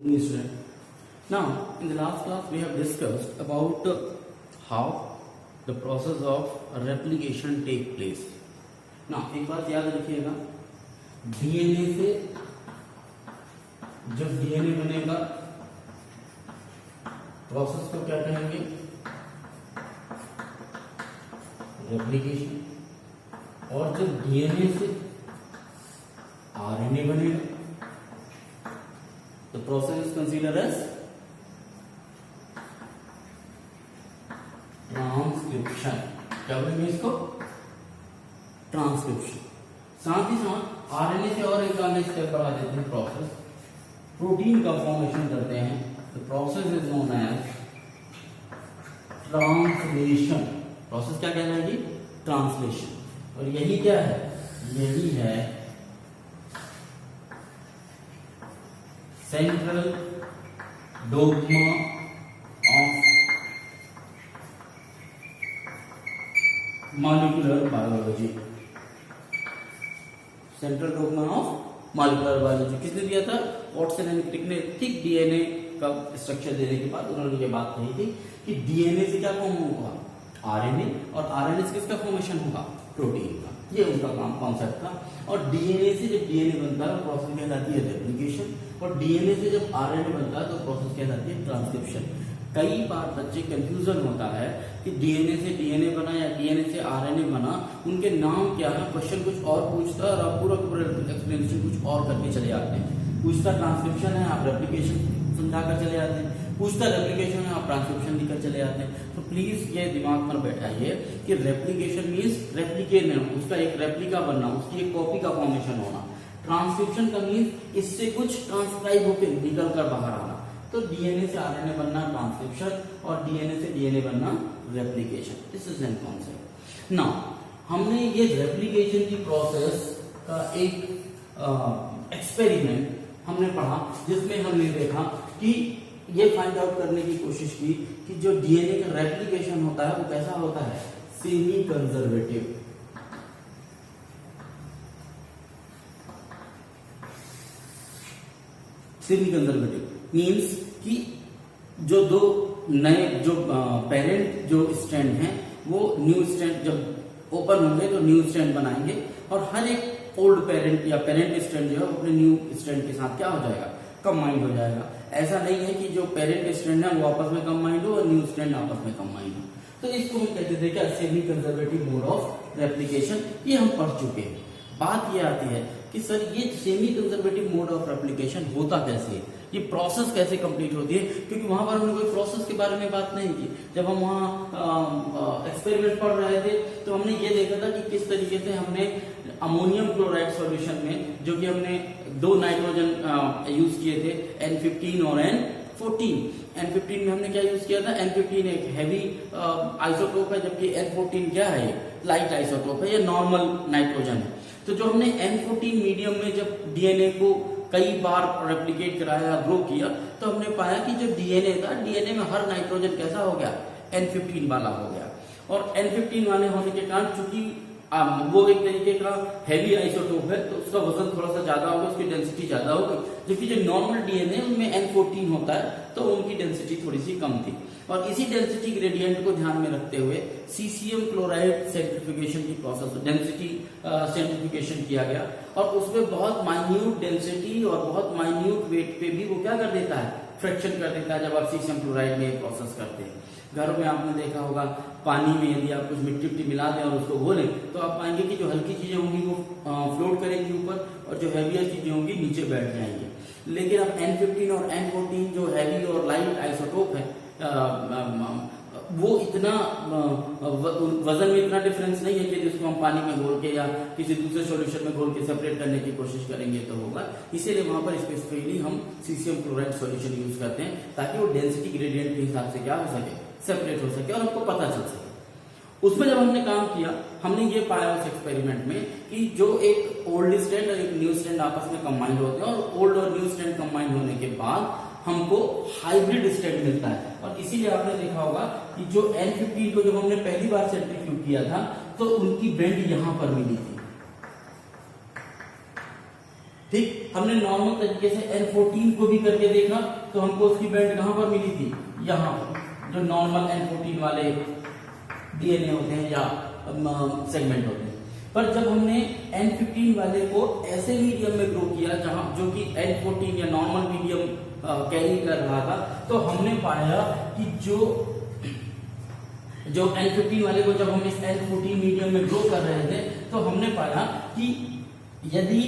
Student. Now, in the last class, we have discussed about how the process of replication take place. Now, एक बात याद रखिएगा, DNA से जब DNA बनेगा, प्रोसेस को क्या कहेंगे? रेप्लिकेशन. और जब डीएनए से आरएनए बनेगा, the process is considered as transcription. क्या बोलेंगे इसको? ट्रांसक्रिप्शन. साथ ही साथ आरएनए से और एक अन्य स्टेप बढ़ा देते हैं, प्रोसेस प्रोटीन का फॉर्मेशन करते हैं. The process is known as translation. Process क्या कहलाएगी? ट्रांसलेशन. और यही क्या है? यही है central dogma of molecular biology. Central dogma of molecular biology किसने दिया था? वॉटसन एंड क्रिक ने थिक डीएनए का स्ट्रक्चर देने के बाद उन्होंने ये बात कही थी कि डीएनए से क्या फॉर्म होगा? आरएनए. और आरएनए से किसका फॉर्मेशन होगा? प्रोटीन का. ये उनका काम कॉन्सेप्ट था. और डीएनए से जब डीएनए बनता है प्रोसेस कहलाती है रेप्लिकेशन. और डीएनए से जब आरएनए बनता है तो प्रोसेस कहलाती है ट्रांसक्रिप्शन. कई बार बच्चे कंफ्यूजन होता है कि डीएनए से डीएनए बना या डीएनए से आरएनए बना, उनके नाम क्या है? क्वेश्चन कुछ और पूछता है और आप पूरा एक्सप्लेनेशन कुछ और करके चले आते हैं. पूछता ट्रांसक्रिप्शन है, आप रेप्लिकेशन समझाकर चले आते हैं. पूछता रेप्लिकेशन है, आप ट्रांसक्रिप्शन लिखकर चले आते हैं. तो प्लीज ये दिमाग में बैठाइए कि रेप्लिकेशन मीन्स रेप्लिकेट, उसका एक रेप्लिका बनना, उसकी एक कॉपी का फॉर्मेशन होना. ट्रांसक्रिप्शन का मीन्स इससे कुछ ट्रांसक्राइब होकर निकल कर बाहर आना. तो डीएनए से आरएनए बनना ट्रांसक्रिप्शन और डीएनए से डीएनए बनना replication. This is an concept. Now हमने ये रेप्लिकेशन की प्रोसेस का एक एक्सपेरिमेंट हमने पढ़ा, जिसमें हमने देखा कि ये फाइंड आउट करने की कोशिश की कि जो डीएनए का रेप्लिकेशन होता है वो कैसा होता है? Semi conservative. Semi conservative means कि जो दो नए जो पेरेंट जो स्ट्रैंड हैं वो न्यू स्ट्रैंड जब ओपन होंगे तो न्यू स्ट्रैंड बनाएंगे. और हर एक ओल्ड पेरेंट या पेरेंट स्ट्रैंड जो है अपने न्यू स्ट्रैंड के साथ क्या हो जाएगा? कंबाइंड हो जाएगा. ऐसा नहीं है कि जो पेरेंट स्ट्रैंड है वो आपस में कंबाइंड हो और न्यू स्ट्रैंड आपस में कंबाइंड हो. तो इसको हम कहते थे क्या? Semi conservative mode of replication. ये हम पढ़ चुके हैं. बात ये आती है कि सर ये semi conservative mode of replication होता कैसे है? ये प्रोसेस कैसे कंप्लीट होती है? क्योंकि वहां पर हमने कोई प्रोसेस के बारे में बात नहीं की. जब हम वहाँ एक्सपेरिमेंट पढ़ रहे थे तो हमने ये देखा था कि किस तरीके से हमने अमोनियम क्लोराइड सॉल्यूशन में, जो कि हमने दो नाइट्रोजन यूज किए थे, N15 और N14. N15 में हमने क्या यूज किया था? N15 एक हैवी आइसोटोप है, जबकि N14 क्या है? लाइट आइसोटोप है, ये नॉर्मल नाइट्रोजन है. तो जो हमने N14 मीडियम में जब डीएनए को कई बार रेप्लिकेट कराया, ग्रो किया, तो हमने पाया कि जो डीएनए था, डीएनए में हर नाइट्रोजन कैसा हो गया? N15 वाला हो गया. और N15 वाले होने के कारण चूंकि वो एक तरीके का हैवी आइसोटोप है तो उसका वजन थोड़ा सा ज्यादा होगा, उसकी डेंसिटी ज्यादा होगी. जबकि जो नॉर्मल डीएनए उनमें N14 होता है तो उनकी डेंसिटी थोड़ी सी कम थी. और इसी डेंसिटी ग्रेडियंट को ध्यान में रखते हुए सीसीएम क्लोराइड सेंट्रिफिकेशन की प्रोसेस, डेंसिटी सेंट्रिफिकेशन किया गया. और उसमें बहुत माइन्यूट डेंसिटी और बहुत माइन्यूट वेट पे भी वो क्या कर देता है? फ्रैक्शन कर देता है. जब आप सीसीएम क्लोराइड में प्रोसेस करते हैं, घरों में आपने देखा होगा पानी में यदि आप कुछ मिट्टी मिट्टी मिला दें और उसको घोलें तो आप पाएंगे कि जो हल्की चीजें होंगी वो फ्लोट करेंगी ऊपर और जो हैवियर चीजें होंगी नीचे बैठ जाएंगी. लेकिन अब N15 और N14 जो हैवी और लाइट आइसोटोप है, वो इतना वजन में इतना डिफरेंस नहीं है कि जिसको हम पानी में घोल के या किसी दूसरे सॉल्यूशन में घोल के सेपरेट करने की कोशिश करेंगे तो होगा. इसीलिए वहां पर स्पेसिफिकली हम सीसीएम क्लोराइड सॉल्यूशन यूज करते हैं ताकि वो डेंसिटी ग्रेडियंट के हिसाब से क्या हो सके? सेपरेट हो सके और हमको पता चल सके. उसमें जब हमने काम किया, हमने ये पाया उस एक्सपेरिमेंट में कि जो एक ओल्ड स्ट्रैंड और एक न्यू स्ट्रैंड आपस में कंबाइंड होते हैं और ओल्ड और न्यू स्ट्रैंड कंबाइंड होने के बाद हमको हाइब्रिड स्ट्रैंड मिलता है. और इसीलिए आपने देखा होगा कि जो N15 को जब हमने पहली बार सेंट्रीफ्यूज किया था तो उनकी बेंड यहां पर मिली थी. ठीक, हमने नॉर्मल तरीके से N14 को भी करके देखा तो हमको उसकी बैंड कहां पर मिली थी, यहाँ पर, जो नॉर्मल N14 वाले डीएनए होते हैं या सेगमेंट होते हैं। पर जब हमने N15 वाले को ऐसे मीडियम में ग्रो किया जहां जो कि N14 या नॉर्मल मीडियम कैरी कर रहा था, तो हमने पाया कि जो N15 वाले को जब हम इस N14 मीडियम में ग्रो कर रहे थे तो हमने पाया कि यदि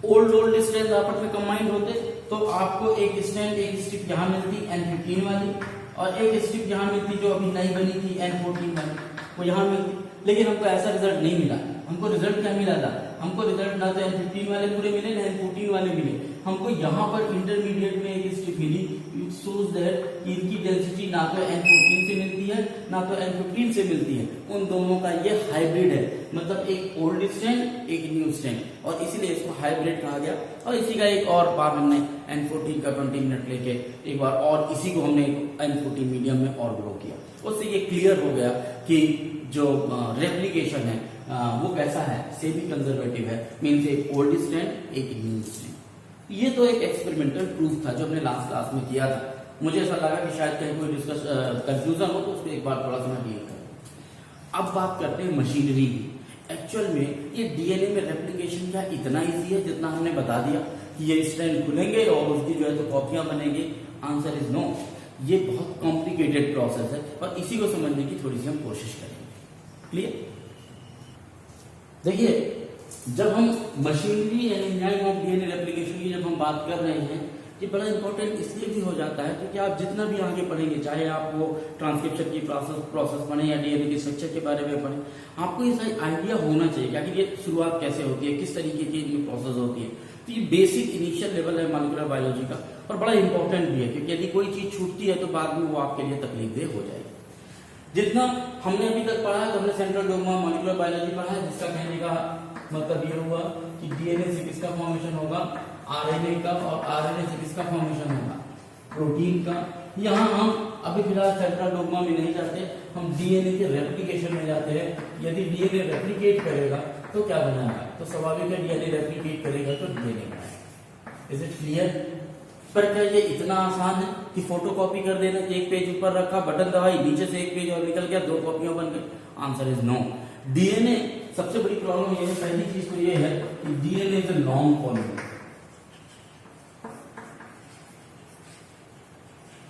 ओल्ड स्ट्रैंड आपस में कंबाइंड होते तो आपको एक स्ट्रिप यहाँ मिलती N15 वाली और एक स्ट्रिप यहाँ मिलती जो अभी नई बनी थी N14 वाली, वो यहाँ मिलती। लेकिन हमको ऐसा रिजल्ट नहीं मिला। हमको रिजल्ट क्या मिला था, हमको रिजल्ट ना तो N15 वाले पूरे मिले ना N14 वाले मिले, हमको यहाँ पर इंटरमीडिएट में एक स्ट्रिप मिली। इट शोज दैट कि इनकी डेंसिटी ना तो N14 से मिलती है ना तो N15 से मिलती है, उन दोनों का ये हाइब्रिड है, मतलब एक ओल्ड स्ट्रैंड एक न्यू स्ट्रैंड, और इसीलिए इसको हाइब्रिड कहा गया। और इसी का एक और बार हमने N14 का 20 मिनट लेके एक बार और इसी को हमने N14 मीडियम में और ग्रो किया। उससे ये क्लियर हो गया कि जो रेप्लिकेशन है वो कैसा है, सेमी कंजर्वेटिव है, मीन्स एक ओल्ड स्ट्रैंड एक न्यू स्ट्रैंड। ये तो एक एक्सपेरिमेंटल प्रूफ था जो हमने लास्ट क्लास में किया था। मुझे ऐसा लगा कि शायद कहीं कोई डिस्कस कंफ्यूजन हो तो उसको एक बार थोड़ा सा मैं क्लियर करूं। अब बात करते हैं मशीनरी की। एक्चुअल में ये डीएनए में रेप्लिकेशन क्या इतना इजी है जितना हमने बता दिया कि ये स्ट्रैंड खुलेंगे और उसकी जो है तो कॉपियां बनेंगी? Answer is no. ये बहुत कॉम्प्लिकेटेड प्रोसेस है और इसी को समझने की थोड़ी सी हम कोशिश करेंगे। क्लियर? देखिए, जब हम मशीनरी यानी एंजाइम ऑफ डीएनए रेप्लिकेशन की जब हम बात कर रहे हैं, ये बड़ा इंपॉर्टेंट इसलिए भी हो जाता है क्योंकि आप जितना भी आगे पढ़ेंगे, चाहे आप वो ट्रांसक्रिप्शन की प्रोसेस पढ़ें या डीएनए के स्ट्रक्चर के बारे में पढ़ें, आपको ये सारी आइडिया होना चाहिए कि ये शुरुआत कैसे होती है, किस तरीके की इनमें प्रोसेस होती है। तो ये बेसिक इनिशियल लेवल है मॉलिक्यूलर बायोलॉजी का और बड़ा इंपॉर्टेंट भी है क्योंकि यदि कोई चीज छूटती है तो बाद में वो आपके लिए तकलीफदेह हो जाएगी। जितना हमने अभी तक पढ़ा है तो हमने सेंट्रल डोग्मा मॉलिक्यूलर बायोलॉजी पढ़ा है, जिसका कहने का मतलब ये हुआ कि डीएनए से किसका फॉर्मेशन होगा, आरएनए का, और आरएनए से किसका फॉर्मेशन होगा, प्रोटीन का। यहाँ हम अभी फिलहाल सेंट्रल डोग्मा में नहीं जाते, हम डीएनए के रेप्लिकेशन में जाते हैं। यदि डीएनए रेप्लिकेट करेगा तो क्या बनाएगा, तो स्वाभाविक है डीएनए रेप्लिकेट करेगा तो डीएनए बनाएगा। Is it clear? पर क्या ये इतना आसान है कि फोटोकॉपी कर देना, एक पेज ऊपर रखा, बटन दबाई, नीचे से एक पेज और निकल गया, 2 कॉपियां बन गई? Answer is no. डीएनए सबसे बड़ी प्रॉब्लम ये है, पहली चीज तो ये है कि DNA is a long polymer.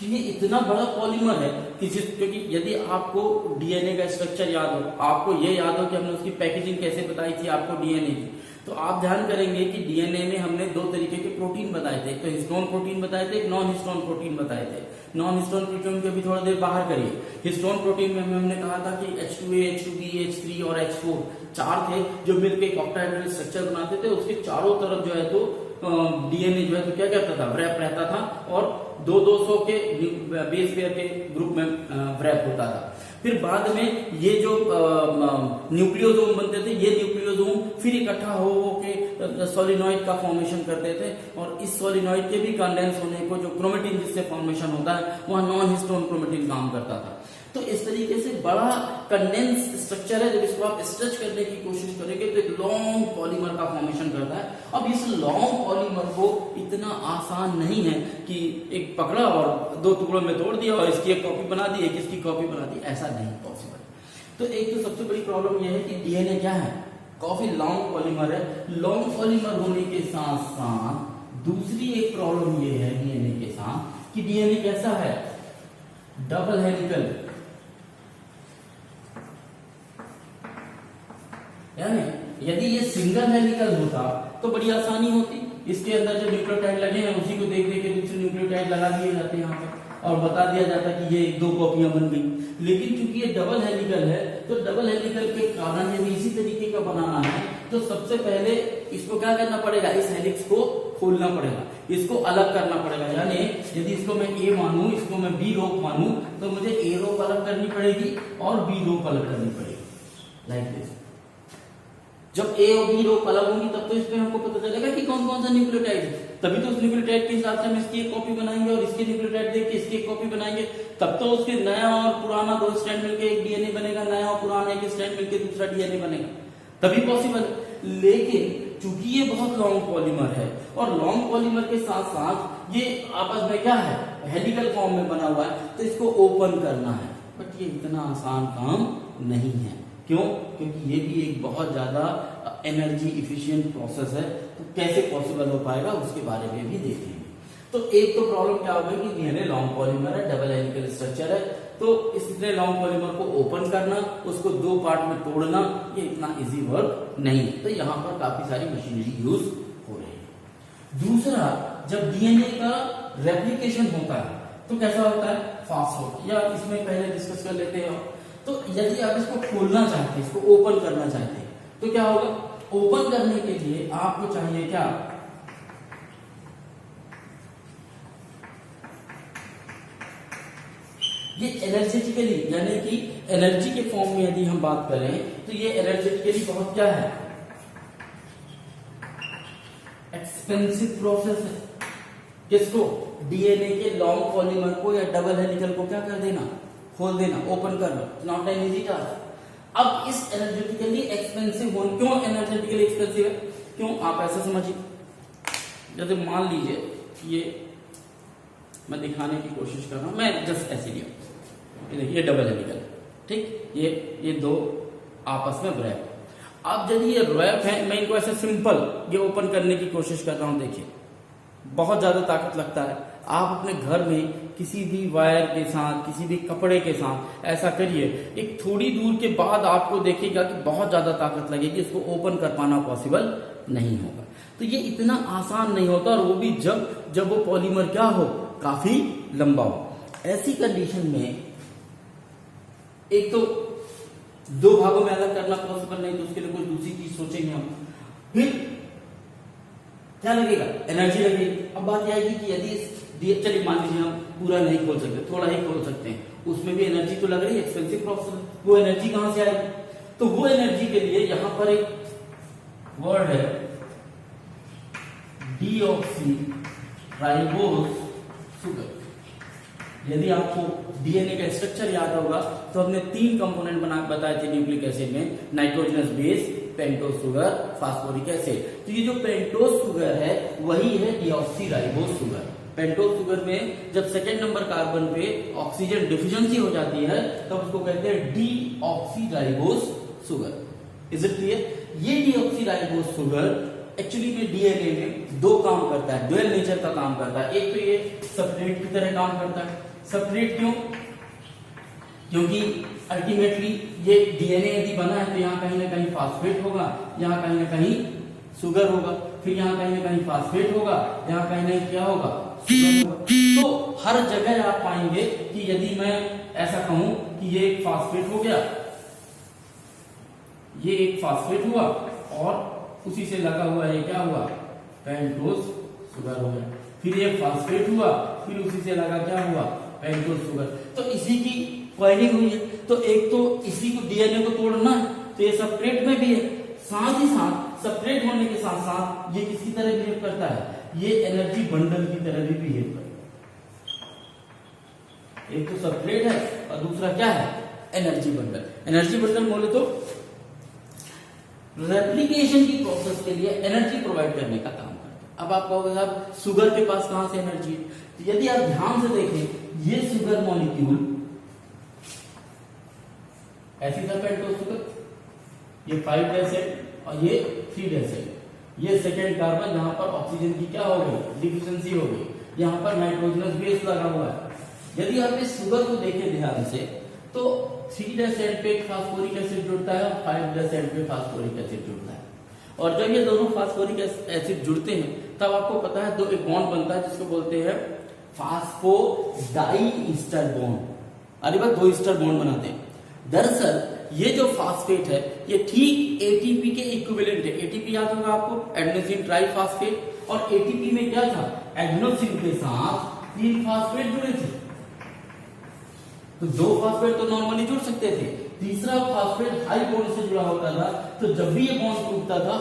ये इतना बड़ा पॉलीमर है कि क्योंकि यदि आपको डीएनए का स्ट्रक्चर याद हो, आपको ये याद हो कि हमने उसकी पैकेजिंग कैसे बताई थी आपको डीएनए की, तो आप ध्यान करेंगे कि डीएनए में हमने 2 तरीके के प्रोटीन बताए थे, एक तो हिस्टोन प्रोटीन बताए थे, एक नॉन हिस्टोन प्रोटीन बताए थे। नॉन हिस्टोन प्रोटीन को भी थोड़ा देर बाहर करिए। हिस्टोन प्रोटीन में हमने कहा था कि H2A, H2B, H3 और H4 4 थे जो मिलकर एक ऑक्टाहेड्रल स्ट्रक्चर बनाते थे। उसके चारों तरफ जो है तो डीएनए जो है तो क्या करता था, व्रैप रहता था और 200 के बेस पेयर के ग्रुप में व्रैप होता था। फिर बाद में ये जो न्यूक्लियोसोम बनते थे, ये न्यूक्लियोसोम फिर इकट्ठा हो के सोलिनॉइड का फॉर्मेशन करते थे और इस सोलिनॉइड के भी कंडेंस होने को, जो क्रोमेटिन जिससे फॉर्मेशन होता है, वहां नॉन हिस्टोन क्रोमेटिन काम करता था। तो इस तरीके से बड़ा कंडेंस स्ट्रक्चर है। जब इसको आप स्ट्रेच करने की कोशिश करेंगे तो एक लॉन्ग पॉलीमर का फॉर्मेशन करता है। अब इस लॉन्ग पॉलीमर को इतना आसान नहीं है कि एक पकड़ा और 2 टुकड़ों में तोड़ दिया और इसकी एक कॉपी बना दी, एक इसकी कॉपी बना दी, ऐसा नहीं पॉसिबल। तो एक तो सबसे बड़ी प्रॉब्लम यह है कि डीएनए क्या है, काफी लॉन्ग पॉलीमर है। लॉन्ग पॉलीमर होने के साथ साथ दूसरी एक प्रॉब्लम यह है डीएनए के साथ कि डीएनए कैसा है, डबल हेलिकल। यानी यदि ये सिंगल हेलिकल होता तो बड़ी आसानी होती, इसके अंदर जो न्यूक्लियोटाइड लगे हैं उसी को देख देख के दूसरे न्यूक्लियोटाइड लगा दिए जाते हैं यहाँ पर और बता दिया जाता कि ये 2 कॉपियां बन गई। लेकिन चूंकि ये डबल हेलिकल है तो डबल हेलिकल के कारण यदि इसी तरीके का बनाना है तो सबसे पहले इसको क्या करना पड़ेगा, इस हेलिक्स को खोलना पड़ेगा, इसको अलग करना पड़ेगा। यानी यदि इसको मैं ए मानूं, इसको मैं बी रोप मानूं, तो मुझे ए रोप अलग करनी पड़ेगी और बी रोप अलग करनी पड़ेगी, लाइक दिस। जब ए और बी रोप अलग होंगी तब तो इसमें हमको पता चलेगा कि कौन कौन सा न्यूक्लियोटाइड है, तभी तो उस न्यूक्लियोटाइड के हिसाब से हम इसकी एक कॉपी बनाएंगे और इसके न्यूक्लियोटाइड देख के इसकी एक कॉपी बनाएंगे, तब तो उसके नया और पुराना 2 स्ट्रैंड मिलकर एक डीएनए बनेगा, नया और पुराना एक स्ट्रैंड मिलकर दूसरा डीएनए बनेगा, तभी पॉसिबल। लेकिन चूंकि ये बहुत लॉन्ग पॉलीमर है और लॉन्ग पॉलीमर के साथ साथ ये आपस में क्या है, हेलिकल फॉर्म में बना हुआ है, तो इसको ओपन करना है। बट ये इतना आसान काम नहीं है। क्यों? क्योंकि ये भी एक बहुत ज्यादा एनर्जी इफिशिएंट प्रोसेस है। तो कैसे पॉसिबल हो पाएगा उसके बारे में भी देखेंगे। तो एक तो प्रॉब्लम क्या होगी कि डीएनए लॉन्ग पॉलीमर है, डबल हेलिकल स्ट्रक्चर है, तो इसलिए लॉन्ग पॉलीमर को ओपन करना, उसको दो पार्ट में तोड़ना, ये इतना इजी वर्क नहीं है। तो यहाँ पर काफी सारी मशीनरी यूज हो रही है। दूसरा, जब डीएनए का रेप्लिकेशन होता है तो कैसा होता है, फास्ट होता है। या इसमें पहले डिस्कस कर लेते हैं। तो यदि आप इसको खोलना चाहते हैं, इसको ओपन करना चाहते हैं, तो क्या होगा, ओपन करने के लिए आपको चाहिए क्या, ये एनर्जेटिकली, यानी कि एनर्जी के फॉर्म में यदि हम बात करें तो ये एनर्जेटिकली बहुत क्या है, एक्सपेंसिव प्रोसेस है। किसको, डीएनए के लॉन्ग पॉलीमर को या डबल हेलिकल को क्या कर देना, खोल देना, ओपन करना, नॉट एन इजी टास्क। अब इस एनर्जेटिकली एक्सपेंसिव होने, क्यों एनर्जेटिकली एक्सपेंसिव है, क्यों, आप ऐसा समझिए, जैसे मान लीजिए ये मैं दिखाने की कोशिश कर रहा हूं, मैं जस्ट ऐसे लिया, ये देखिए डबल हेलिकल, ठीक, ये दो आपस में रैप। अब यदि ये रैप है, मैं इनको ऐसे सिंपल ये ओपन करने की कोशिश कर रहा हूं, देखिए बहुत ज्यादा ताकत लगता है। आप अपने घर में किसी भी वायर के साथ, किसी भी कपड़े के साथ ऐसा करिए, एक थोड़ी दूर के बाद आपको देखिएगा कि बहुत ज्यादा ताकत लगेगी, इसको ओपन कर पाना पॉसिबल नहीं होगा। तो ये इतना आसान नहीं होता, और वो भी जब वो पॉलीमर क्या हो, काफी लंबा हो। ऐसी कंडीशन में एक तो दो भागों में अलग करना पॉसिबल नहीं, तो उसके लिए कोई दूसरी चीज सोचेंगे हम। फिर क्या लगेगा, एनर्जी लगेगी। अब बात यह आएगी कि यदि चलिए मान लीजिए हम पूरा नहीं खोल सकते, थोड़ा ही खोल सकते हैं, उसमें भी एनर्जी तो लग रही है, एक्सपेंसिव प्रोसेस है, वो एनर्जी कहां से आएगी, तो वो एनर्जी के लिए यहां पर एक वर्ड है, डीऑक्सी राइबोस शुगर। यदि आपको डीएनए का स्ट्रक्चर याद होगा तो हमने 3 कंपोनेंट बताए थे न्यूक्लिक एसिड में, nitrogenous base, pentose sugar, phosphoric acid. तो ये जो पेंटोस शुगर है वही है deoxy ribose sugar. Pentose sugar में जब सेकेंड नंबर कार्बन पे ऑक्सीजन डिफिशिएंसी हो जाती है तब उसको कहते हैं deoxy ribose sugar. Is it clear? ये डीऑक्सी राइबोस शुगर एक्चुअली में डीएनए में दो काम करता है, डुअल नेचर का काम करता है। एक तो ये सेपरेट की तरह काम करता है। सेपरेट क्यों? क्योंकि अल्टीमेटली ये डीएनए यदि बना है तो यहाँ कहीं ना कहीं फास्फेट होगा, यहाँ कहीं ना कहीं शुगर होगा, फिर यहाँ कहीं ना कहीं फास्फेट होगा, यहाँ कहीं ना क्या होगा, शुगर होगा। तो हर जगह आप पाएंगे कि यदि मैं ऐसा कहूं कि ये एक फास्फेट हो गया, ये एक फास्फेट हुआ, और उसी से लगा हुआ ये क्या हुआ, पेंटोस शुगर हो गया। फिर ये फास्फेट हुआ, फिर उसी से लगा क्या हुआ, पेंटोस शुगर। तो इसी की कॉइलिंग हुई है। तो एक तो इसी को डीएनए को तोड़ना है, तो ये सेपरेट में भी है, साथ ही साथ सेपरेट होने के साथ साथ ये किसकी तरह बिहेव करता है, ये एनर्जी बंडल की तरह भी बिहेव करता है। एक तो सेपरेट है और दूसरा क्या है, एनर्जी बंडल। एनर्जी बंडल बोले तो रेप्लिकेशन की प्रोसेस के लिए एनर्जी प्रोवाइड करने का काम करता है। अब आप कहोगे साहब शुगर के पास कहां से एनर्जी? तो यदि आप ध्यान से देखें, ये शुगर मॉलिक्यूल ऐसी था, पेंटोस शुगर, ये 5' एसिड और ये 3' एसिड। ये सेकेंड कार्बन जहां पर ऑक्सीजन की क्या हो गई, डिफिशिएंसी हो गई, यहां पर नाइट्रोजनस बेस लगा हुआ है। यदि आप इस शुगर को देखें ध्यान से तो 3' एसिड पे फास्फोरिक एसिड जुड़ता है और 5' एसिड पे फास्फोरिक एसिड जुड़ता है। और जब ये दोनों फास्फोरिक एसिड जुड़ते हैं तब आपको पता है दो एक बॉन्ड बनता है जिसको बोलते हैं फास्फोडाइईस्टर बॉन्ड। अरे बात, 2 ईस्टर बॉन्ड बनाते हैं। दरअसल ये जो फास्फेट है ये ठीक एटीपी के इक्विवेलेंट है। एटीपी याद होगा आपको, एडेनोसिन ट्राइफॉस्फेट, और एटीपी में क्या था, एडेनोसिन के साथ 3 फास्फेट जुड़े थे। तो 2 फास्फेट तो नॉर्मली जुड़ सकते थे, तीसरा फास्फेट हाई बॉन्ड से जुड़ा होता था। तो जब भी ये बॉन्ड टूटता था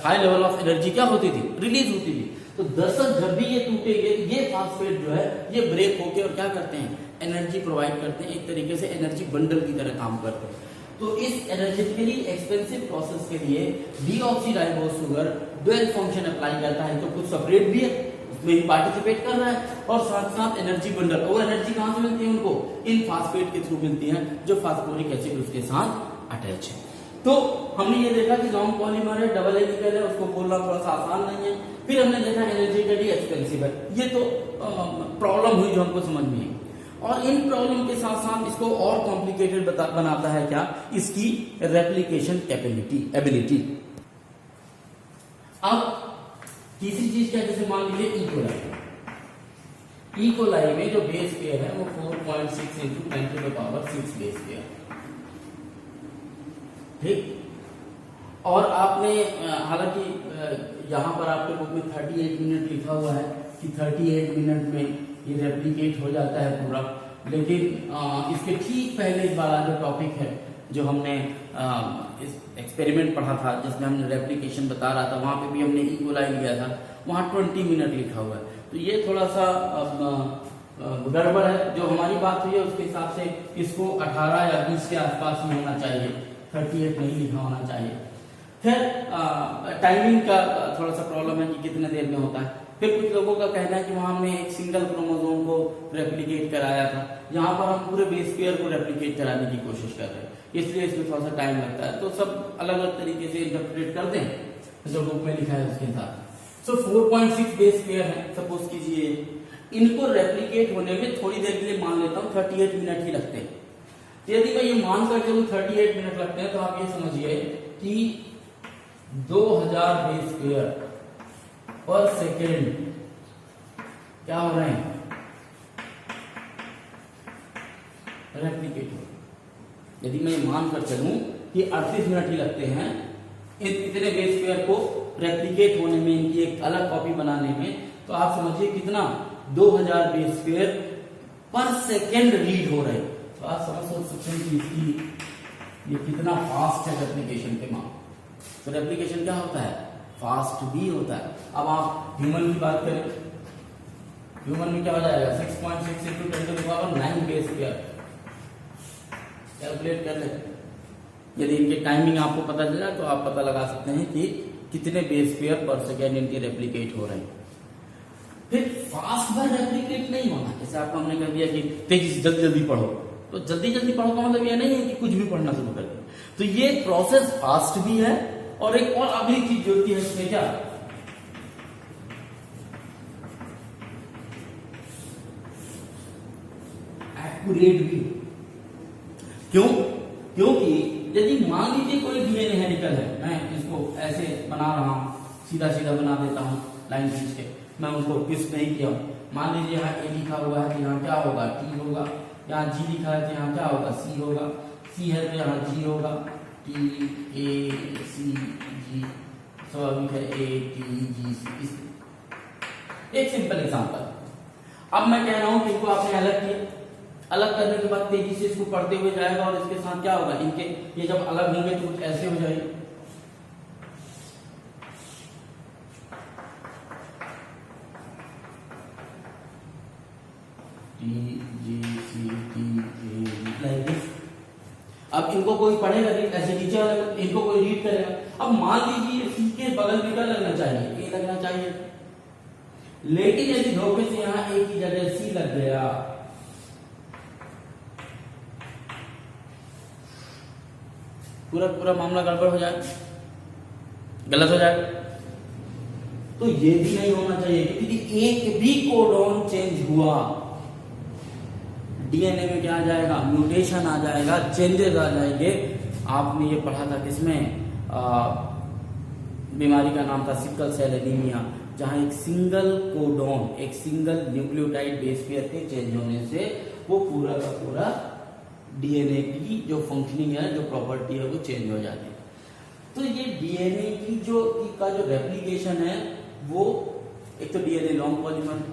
हाई लेवल ऑफ एनर्जी क्या होती थी, रिलीज होती थी। तो दरअसल जब भी ये टूटेंगे ये फास्फेट जो है ये ब्रेक होके और क्या करते हैं, एनर्जी प्रोवाइड करते हैं। एक तरीके से एनर्जी बंडल की तरह काम करते हैं। तो इस एनर्जेटिकली एक्सपेंसिव प्रोसेस के लिए deoxyribose sugar dual function apply करता है, तो कुछ सेपरेट भी है, उसमें ही पार्टिसिपेट कर रहा है और साथ साथ एनर्जी बंडल, वो एनर्जी कहां से मिलती है उनको, इन फास्फेट के थ्रू मिलती है जो फास्फोरिक एसिड उसके साथ अटैच है। तो हमने ये देखा कि लॉन्ग पॉलीमर है, डबल हेलिकल है, उसको बोलना थोड़ा सा आसान नहीं है। फिर हमने देखा एनर्जेटिकली एक्सपेंसिव है, ये तो प्रॉब्लम हुई जो हमको समझ में आई। और इन प्रॉब्लम के साथ साथ इसको और कॉम्प्लिकेटेड बनाता है क्या, इसकी रेप्लिकेशन एबिलिटी। अब तीसरी चीज क्या, जैसे मान लीजिए इकोलाई में जो बेस पेयर है वो 4.6 इंटू 10⁻⁶ बेस पेयर, ठीक। और आपने हालांकि यहां पर आपके बुक में 38 मिनट लिखा हुआ है कि 38 मिनट में ये रेप्लिकेट हो जाता है पूरा, लेकिन इसके ठीक पहले इस वाला जो टॉपिक है जो हमने इस एक्सपेरिमेंट पढ़ा था जिसमें हमने रेप्लिकेशन बता रहा था, वहां पे भी हमने इकोलाई लिया था, वहां 20 मिनट लिखा हुआ है। तो ये थोड़ा सा गड़बड़ है, जो हमारी बात हुई है उसके हिसाब से इसको 18 या 20 के आसपास ही होना चाहिए, 38 नहीं लिखा होना चाहिए। फिर टाइमिंग का थोड़ा सा प्रॉब्लम है कि कितने देर में होता है। फिर कुछ लोगों का कहना है कि वहां हमने एक सिंगल क्रोमोसोम को रेप्लिकेट कराया था, यहाँ पर हम पूरे बेस पेयर को रेप्लिकेट कराने की कोशिश कर रहे हैं, इसलिए इसमें थोड़ा सा टाइम लगता है। तो सब अलग अलग तरीके से इंटरप्रेट करते हैं जो बुक में लिखा है उसके साथ। सो 4.6 बेस पेयर है, सपोज कीजिए इनको रेप्लिकेट होने में थोड़ी देर के लिए मान लेता हूँ 38 मिनट ही लगते हैं। तो यदि मैं ये मान कर चलूं 38 मिनट लगते हैं, तो आप ये समझिए कि 2000 बेस पेयर पर सेकेंड क्या हो रहे हैं, रेप्लिकेट हो। यदि मैं मान कर चलूं कि 38 मिनट ही लगते हैं इतने बेस पेयर को रेप्लिकेट होने में, इनकी एक अलग कॉपी बनाने में, तो आप समझिए कितना 2000 बेस पेयर पर सेकेंड रीड हो रहे हैं। तो आप सोच सकते हैं कि इसकी ये कितना फास्ट है रेप्लिकेशन के मामले। तो रेप्लिकेशन क्या होता है, फास्ट भी होता है। अब आप ह्यूमन की बात करें, ह्यूमन में क्या हो जाएगा 6.6 इंटू 10⁹ बेस पेयर, कैलकुलेट कर ले। यदि इनके टाइमिंग आपको पता चला तो आप पता लगा सकते हैं कि कितने बेस पेयर पर सेकेंड इनके रेप्लिकेट हो रहे हैं। फिर फास्ट बार रेप्लिकेट नहीं होना, जैसे आपको हमने कह दिया कि तेजी से जल्दी जल्दी पढ़ो, तो जल्दी जल्दी पढ़ो का मतलब ये नहीं है कि कुछ भी पढ़ना शुरू कर दो। तो ये प्रोसेस फास्ट भी है, और एक और अगली चीज जो होती है इसमें क्या, एक्यूरेट भी। क्यों? क्योंकि यदि मान लीजिए कोई डीएनए हेलिकल है, मैं इसको ऐसे बना रहा हूं, सीधा सीधा बना देता हूं लाइन खींच के, मैं उनको ट्विस्ट नहीं किया हूं। मान लीजिए यहाँ ए लिखा हुआ है तो यहाँ क्या होगा, टी होगा। यहाँ जी लिखा है तो यहाँ क्या होगा, सी होगा। सी है तो यहाँ जी होगा, टी ए सी जी, स्वाभाविक है ए टी जी सी। एक सिंपल एग्जांपल। अब मैं कह रहा हूं कि इनको आपने अलग किया, अलग करने के बाद तेजी से इसको पढ़ते हुए जाएगा, और इसके साथ क्या होगा, इनके ये जब अलग होंगे तो कुछ ऐसे हो जाएंगे। T G C T A like this. अब इनको कोई पढ़ेगा रीड, ऐसे नीचे वाले इनको कोई रीड करेगा। अब मान लीजिए सी के बगल में क्या लगना चाहिए, ए लगना चाहिए, लेकिन यदि धोखे से यहाँ ए की जगह सी लग गया, पूरा पूरा मामला गड़बड़ हो जाए, गलत हो जाए। तो ये भी नहीं होना चाहिए, क्योंकि एक भी कोडॉन चेंज हुआ डीएनए में क्या आ जाएगा, म्यूटेशन आ जाएगा, चेंजेस आ जाएंगे। आपने ये पढ़ा था किसमें, बीमारी का नाम था सिकल सेल एनीमिया, जहां एक सिंगल कोडॉन, एक सिंगल न्यूक्लियोटाइड बेस पेयर के चेंज होने से वो पूरा का पूरा डीएनए की जो फंक्शनिंग है, जो प्रॉपर्टी है, वो चेंज हो जाती है। तो ये डीएनए की जो रेप्लिकेशन है, वो एक तो डीएनए लॉन्ग पॉलीमर,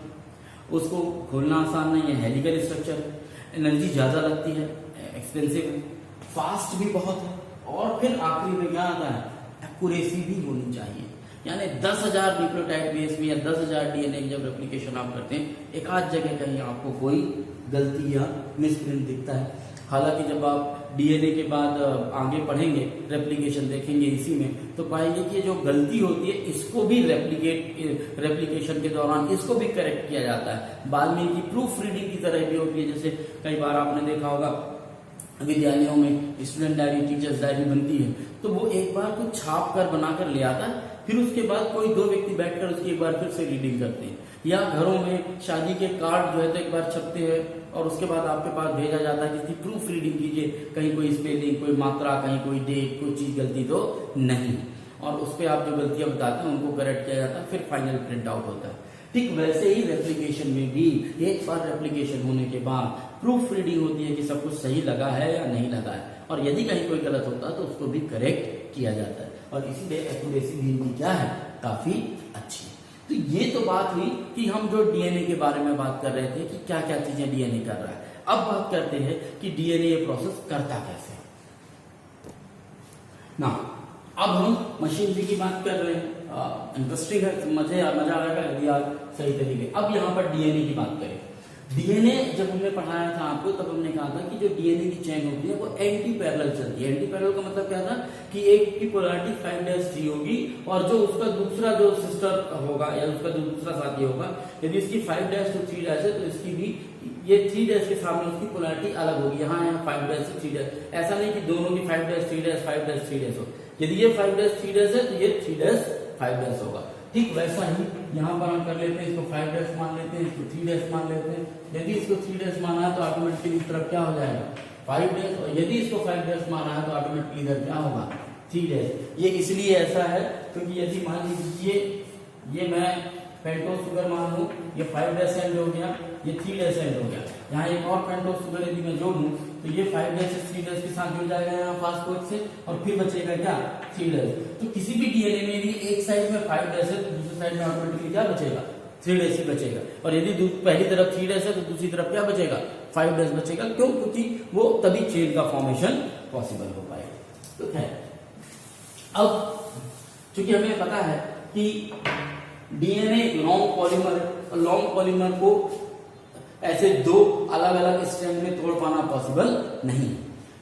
उसको खोलना आसान नहीं है, हेलिकल स्ट्रक्चर है, एनर्जी ज्यादा लगती है, एक्सपेंसिव है, फास्ट भी बहुत है, और फिर आखिरी में क्या आता है, एक्यूरेसी भी होनी चाहिए। यानी 10,000 न्यूक्लियोटाइड बेस में या 10,000 डीएनए की जब रेप्लिकेशन आप करते हैं, एक आध जगह कहीं आपको कोई गलती या मिसप्रिंट दिखता है। हालांकि जब आप डीएनए के बाद आगे पढ़ेंगे, रेप्लिकेशन देखेंगे इसी में, तो पाएंगे कि जो गलती होती है इसको भी रेप्लिकेशन के दौरान इसको भी करेक्ट किया जाता है। बाद में इनकी प्रूफ रीडिंग की तरह भी होती है। जैसे कई बार आपने देखा होगा विद्यालयों में स्टूडेंट डायरी, टीचर्स डायरी बनती है, तो वो एक बार कुछ छाप कर बनाकर ले आता है, फिर उसके बाद कोई दो व्यक्ति बैठकर उसकी एक बार फिर से रीडिंग करते हैं। या घरों में शादी के कार्ड जो है तो एक बार छपते हैं और उसके बाद आपके पास भेजा जाता है कि इसकी प्रूफ रीडिंग कीजिए, कहीं कोई स्पेलिंग, कोई मात्रा, कहीं कोई डेट, कोई चीज गलती तो नहीं, और उस पर आप जो गलतियां बताते हैं उनको करेक्ट किया जाता है, फिर फाइनल प्रिंट आउट होता है। ठीक वैसे ही रेप्लिकेशन में भी एक बार रेप्लिकेशन होने के बाद प्रूफ रीडिंग होती है कि सब कुछ सही लगा है या नहीं लगा है, और यदि कहीं कोई गलत होता है तो उसको भी करेक्ट किया जाता है, और इसीलिए एक्यूरेसी भी इनकी क्या है, काफी अच्छी है। तो ये तो बात हुई कि हम जो डीएनए के बारे में बात कर रहे थे कि क्या क्या चीजें डीएनए कर रहा है। अब बात करते हैं कि डीएनए ये प्रोसेस करता कैसे ना। अब हम मशीनरी की बात कर रहे हैं, इंटरेस्टिंग है, मजा आएगा यदि आप सही तरीके। अब यहाँ पर डीएनए की बात करें। डीएनए जब हमने पढ़ाया था आपको, तब हमने कहा था कि जो डीएनए की चेन होती है वो एंटी पैरेलल चलती है। एंटी पैरेलल का मतलब क्या था कि एक की पोलैरिटी 5' होगी और जो उसका दूसरा जो सिस्टर होगा या उसका जो दूसरा साथी होगा, यदि इसकी 5' to 3' है तो इसकी भी ये 3' के सामने उसकी पोलैरिटी अलग होगी। यहाँ 5' से 3', ऐसा नहीं कि दोनों की 5' 3' 5' 3' हो। यदि ये 5' 3' है तो ये 3' 5' होगा। ठीक वैसा ही यहाँ पर हम कर लेते हैं, इसको 5' मान लेते हैं, इसको 3' मान लेते हैं। यदि इसको 3' माना है तो ऑटोमेटिकली इस तरफ क्या हो जाएगा, 5', और यदि इसको 5' माना है तो ऑटोमेटिकली इधर क्या होगा, 3'। ये इसलिए ऐसा है क्योंकि यदि मान लीजिए ये मैं पेंटोज शुगर मान लूं, ये 5' एंड हो गया, ये 3' एंड हो गया। यहाँ एक और पेंटोज शुगर यदि मैं जोड़ दूं तो ये 5' से 3' के साथ जुड़ जाएगा यहाँ फास्फोरेट से, और फिर बचेगा क्या, 3'। तो किसी भी डीएनए में यदि एक साइड में 5' है तो दूसरी साइड में ऑटोमेटिकली क्या बचेगा, 3' ही बचेगा, और यदि पहली तरफ 3' है तो दूसरी तरफ क्या बचेगा, 5' बचेगा। क्यों? क्योंकि वो तभी चेन का फॉर्मेशन पॉसिबल हो पाएगा। तो है अब चूंकि हमें पता है कि डीएनए लॉन्ग पॉलीमर, और लॉन्ग पॉलीमर को ऐसे दो अलग अलग स्ट्रैंड में तोड़ पाना पॉसिबल नहीं।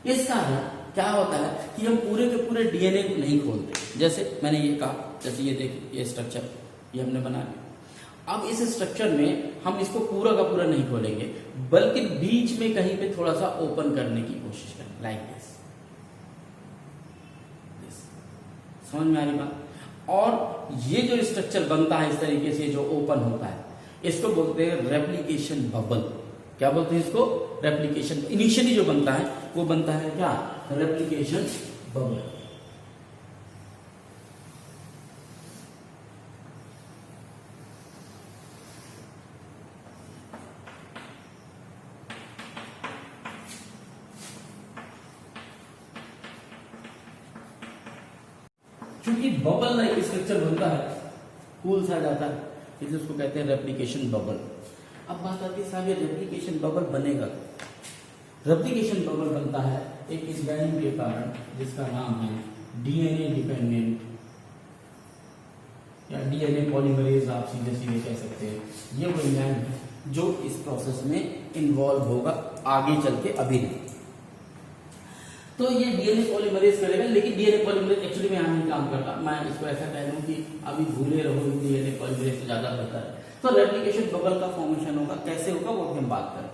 इस कारण क्या होता है कि हम पूरे के पूरे डीएनए को नहीं खोलते। जैसे मैंने ये कहा, जैसे ये देखिए ये स्ट्रक्चर ये हमने बना लिया। अब इस स्ट्रक्चर में हम इसको पूरा का पूरा नहीं खोलेंगे, बल्कि बीच में कहीं पे थोड़ा सा ओपन करने की कोशिश करें, लाइक दिस। समझ में आ रही बात? और ये जो स्ट्रक्चर बनता है इस तरीके से जो ओपन होता है, इसको बोलते हैं रेप्लिकेशन बबल। क्या बोलते हैं इसको? रेप्लिकेशन। इनिशियली जो बनता है वो बनता है क्या, रेप्लिकेशन बबल। क्योंकि बबल लाइक स्ट्रक्चर बनता है, कूल सा जाता है, इसलिए उसको कहते हैं रेप्लिकेशन बबल। अब बात आती है साहब ये रेप्लिकेशन बबल बनेगा। रेप्लिकेशन बबल बनता है एक एंजाइम के कारण जिसका नाम है डीएनए डिपेंडेंट या डीएनए पॉलीमरेज, आप सीधे सीधे कह सकते हैं। ये वो एंजाइम है जो इस प्रोसेस में इन्वॉल्व होगा आगे चल के, अभी नहीं। तो ये डीएनए पॉलीमरेज करेगा, लेकिन डीएनए पॉलीमरेज एक्चुअली में यहाँ नहीं काम करता। मैं इसको ऐसा कह दूं कि अभी भूले रहो डीएनए पॉलीमरेज से ज्यादा बेहतर है। तो रेप्लिकेशन बबल का फॉर्मेशन होगा, कैसे होगा वो हम बात करें।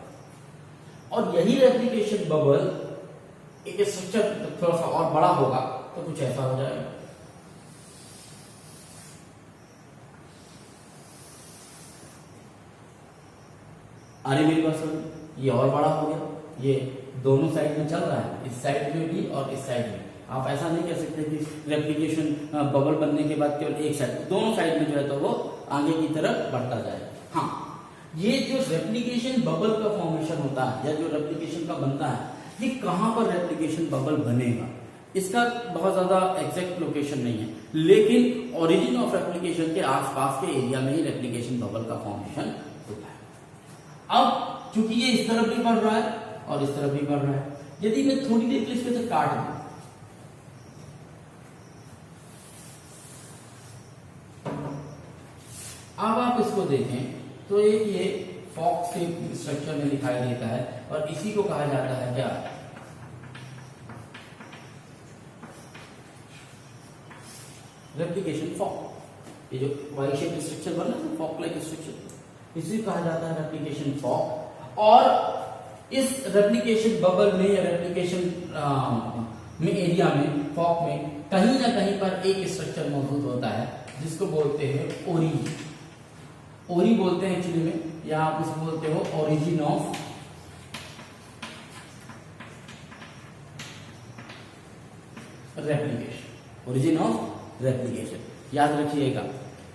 और यही रेप्लिकेशन बबल एक स्ट्रक्चर थोड़ा सा और बड़ा होगा तो कुछ ऐसा हो जाएगा। अरे मेरी बात सुन, ये और बड़ा हो गया, ये दोनों साइड में चल रहा है, इस साइड में भी और इस साइड में। आप ऐसा नहीं कह सकते कि रेप्लिकेशन बबल बनने के बाद केवल एक साइड, दोनों साइड में जो है तो वो आगे की तरफ बढ़ता जाए। हाँ, ये जो रेप्लिकेशन बबल का फॉर्मेशन होता है या जो रेप्लिकेशन का बनता है, ये कहां पर रेप्लिकेशन बबल बनेगा इसका बहुत ज्यादा एग्जैक्ट लोकेशन नहीं है, लेकिन ओरिजिन ऑफ रेप्लिकेशन के आसपास के एरिया में ही रेप्लिकेशन बबल का फॉर्मेशन होता है। अब चूंकि ये इस तरफ भी बढ़ रहा है और इस तरफ भी बढ़ रहा है, यदि मैं थोड़ी देर के लिए इसको काट दूं, अब आप इसको देखें तो एक ये फॉक्स के स्ट्रक्चर में दिखाई देता है, और इसी को कहा जाता है क्या, रेप्लिकेशन फॉर्क। ये जो वाई शेप स्ट्रक्चर बना है फॉर्क लाइक स्ट्रक्चर, इसी कहा जाता है रेप्लिकेशन फॉर्क। और इस रेप्लिकेशन बबल में या रेप्लिकेशन में एरिया में फॉर्क में कहीं ना कहीं पर एक स्ट्रक्चर मौजूद होता है जिसको बोलते हैं ओरी। ओरी बोलते हैं एक्चुअली में, या आप उसको बोलते हो origin of replication. Origin of replication याद रखिएगा,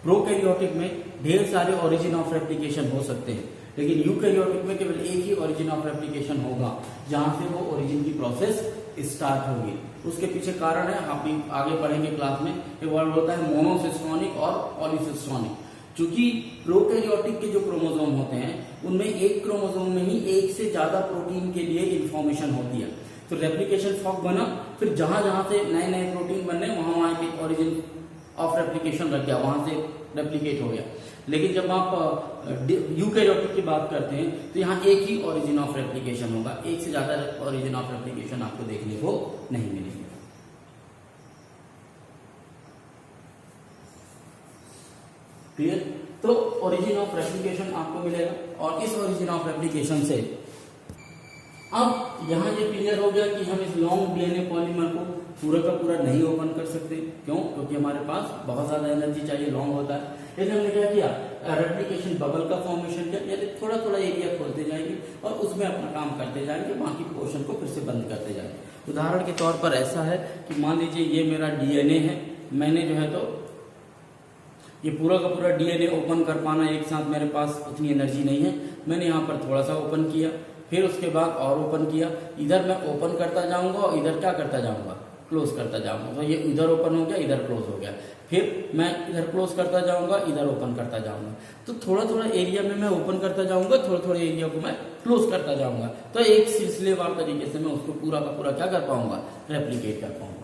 प्रोकैरियोटिक में ढेर सारे ओरिजिन ऑफ रेप्लिकेशन हो सकते हैं, लेकिन यूकैरियोटिक में केवल एक ही ओरिजिन ऑफ रेप्लिकेशन होगा जहां से वो ओरिजिन की प्रोसेस स्टार्ट होगी। उसके पीछे कारण है, आप भी आगे पढ़ेंगे क्लास में। एक वर्ड होता है मोनोसिस्टोनिक और पॉलीसिस्टोनिक। क्योंकि प्रोकैरियोटिक के जो क्रोमोसोम होते हैं उनमें एक क्रोमोसोम में ही एक से ज्यादा प्रोटीन के लिए इंफॉर्मेशन होती है। तो रेप्लिकेशन फॉर्क बना, फिर जहां जहां से नए नए प्रोटीन बनने वहां वहां एक ओरिजिन ऑफ रेप्लिकेशन रख गया, वहां से रेप्लिकेट हो गया। लेकिन जब आप यूकैरियोटिक की बात करते हैं तो यहाँ एक ही ओरिजिन ऑफ रेप्लिकेशन होगा, एक से ज्यादा ओरिजिन ऑफ रेप्लिकेशन आपको देखने को नहीं मिलेगी। क्लियर? तो ओरिजिन ऑफ रेप्लिकेशन आपको मिलेगा, और इस ओरिजिन ऑफ रेप्लिकेशन से अब यहाँ ये क्लियर हो गया कि हम इस लॉन्ग डीएनए पॉलीमर को पूरा का पूरा नहीं ओपन कर सकते। क्यों? क्योंकि हमारे पास बहुत ज्यादा एनर्जी चाहिए, लॉन्ग होता है। इसलिए हमने क्या किया, रेप्लिकेशन बबल का फॉर्मेशन किया, यानी थोड़ा थोड़ा एरिया खोलते जाएंगे और उसमें अपना काम करते जाएंगे, बाकी पोर्शन को फिर से बंद करते जाएंगे। उदाहरण के तौर पर ऐसा है कि मान लीजिए ये मेरा डीएनए है, मैंने जो है तो ये पूरा का पूरा डीएनए ओपन कर पाना एक साथ मेरे पास उतनी एनर्जी नहीं है। मैंने यहाँ पर थोड़ा सा ओपन किया, फिर उसके बाद और ओपन किया, इधर मैं ओपन करता जाऊंगा और इधर क्या करता जाऊंगा, क्लोज करता जाऊंगा। तो ये इधर ओपन हो गया, इधर क्लोज हो गया, फिर मैं इधर क्लोज करता जाऊंगा, इधर ओपन करता जाऊंगा। तो थोड़ा थोड़ा एरिया में मैं ओपन करता जाऊंगा, थोड़ा थोड़ा एरिया को मैं क्लोज करता जाऊंगा। तो एक सिलसिलेवार तरीके से मैं उसको पूरा का पूरा क्या कर पाऊंगा, रेप्लिकेट कर पाऊंगा।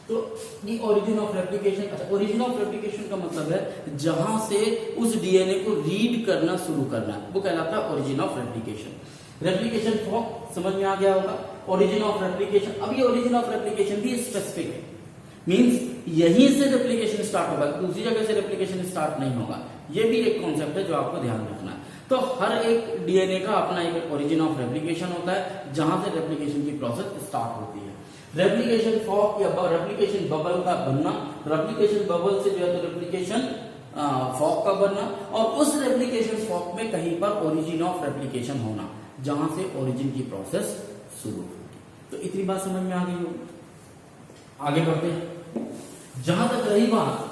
तो ये ओरिजिन ऑफ रेप्लिकेशन। अच्छा, ओरिजिन ऑफ रेप्लिकेशन का मतलब है जहां से उस डीएनए को रीड करना शुरू करना, वो कहलाता है origin of replication. Replication fork समझ में आ गया होगा। ओरिजिन ऑफ रेप्लिकेशन, अब ये ओरिजिन ऑफ रेप्लिकेशन भी स्पेसिफिक है, मींस यहीं से रेप्लिकेशन स्टार्ट होगा, दूसरी जगह से रेप्लिकेशन स्टार्ट नहीं होगा। ये भी एक कॉन्सेप्ट है जो आपको ध्यान रखना है। तो हर एक डीएनए का अपना एक ओरिजिन ऑफ रेप्लिकेशन होता है जहां से रेप्लिकेशन की प्रोसेस स्टार्ट होती है। रेप्लिकेशन फॉर्क या रेप्लिकेशन बबल का बनना, रेप्लिकेशन बबल से जो है तो रेप्लिकेशन फॉर्क का बनना, और उस रेप्लिकेशन फॉर्क में कहीं पर ओरिजिन ऑफ रेप्लिकेशन होना जहां से ओरिजिन की प्रोसेस शुरू होगी। तो इतनी बात समझ में आ गई होगी। आगे बढ़ते हैं। जहां तक रही बात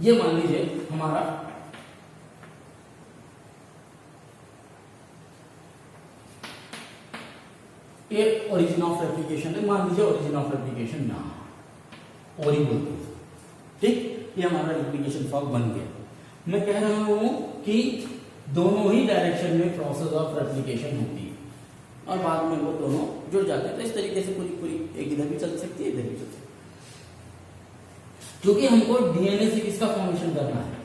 ये, मान लीजिए हमारा ये ओरिजिन ऑफ रेप्लिकेशन है, मान लीजिए ओरिजिन ऑफ रेप्लिकेशन ना ओरी बोलते हैं, ठीक। ये हमारा रेप्लिकेशन फॉर्क बन गया। मैं कह रहा हूं कि दोनों ही डायरेक्शन में प्रोसेस ऑफ रेप्लिकेशन होती है और बाद में वो दोनों जुड़ जाते हैं। तो इस तरीके से पूरी पूरी एक इधर भी चल सकती है, इधर भी चल सकती है। क्योंकि हमको डीएनए से किसका फॉर्मेशन करना है,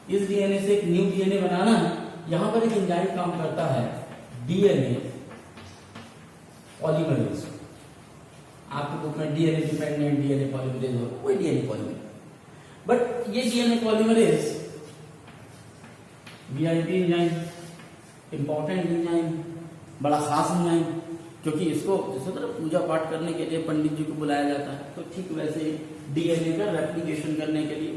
इस डीएनए से एक न्यू डीएनए बनाना है। यहां पर एक एंजाइम काम करता है डीएनए पॉलीमरेज। आपके बुक में डीएनए डिपेंडेंट डीएनए पॉलीमरेज हो, कोई डीएनए पॉलीमरेज, बट ये DNA polymerase VIP enzyme, important enzyme, बड़ा खास एंजाइम, क्योंकि इसको जैसे तरह पूजा पाठ करने के लिए पंडित जी को बुलाया जाता है, तो ठीक वैसे डीएनए का रेप्लिकेशन करने के लिए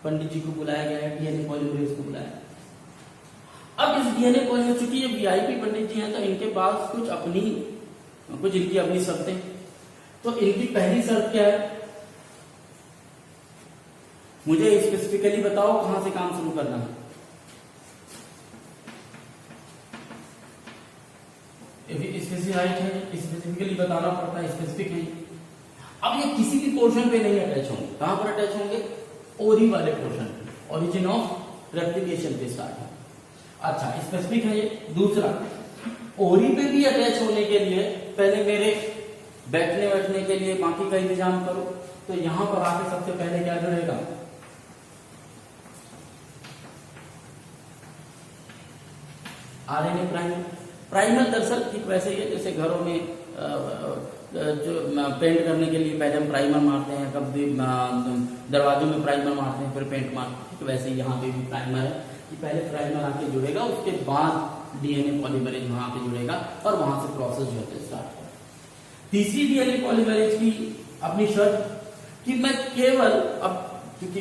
पंडित जी को बुलाया गया है, डीएनए पॉलीमरेज को बुलाया। अब इस डीएनए पॉलीमरेज, चूंकि ये वीआईपी पंडित जी हैं, तो इनके पास कुछ इनकी अपनी शर्तें। तो इनकी पहली शर्त क्या है, मुझे स्पेसिफिकली बताओ कहां से काम शुरू करना है। स्पेसिफाइड है, स्पेसिफिकली बताना पड़ता है, स्पेसिफिक है। अब ये किसी भी पोर्शन पे नहीं अटैच होंगे, कहां पर अटैच होंगे, ओरी वाले पोर्शन पे, ओरिजिन ऑफ रेप्लिकेशन पे स्टार्ट है। अच्छा, स्पेसिफिक है ये। दूसरा, ओरी पे भी अटैच होने के लिए पहले मेरे बैठने के लिए बाकी का इंतजाम करो। तो यहां पर आके सबसे पहले क्या जुड़ेगा, आरएनए प्राइमर। प्राइमर दरअसल ठीक वैसे ही है जैसे घरों में जो पेंट करने के लिए पहले हम प्राइमर मारते हैं, कभी दरवाजों में प्राइमर मारते हैं फिर पेंट मारते हैं, तो वैसे ही यहाँ पे भी प्राइमर है कि पहले प्राइमर आके जुड़ेगा, उसके बाद डीएनए पॉलीमरेज वहां पे जुड़ेगा और वहां से प्रोसेस जो है स्टार्ट होगा। तीसरी डीएनए पॉलीमरेज की अपनी शर्त कि मैं केवल, अब क्योंकि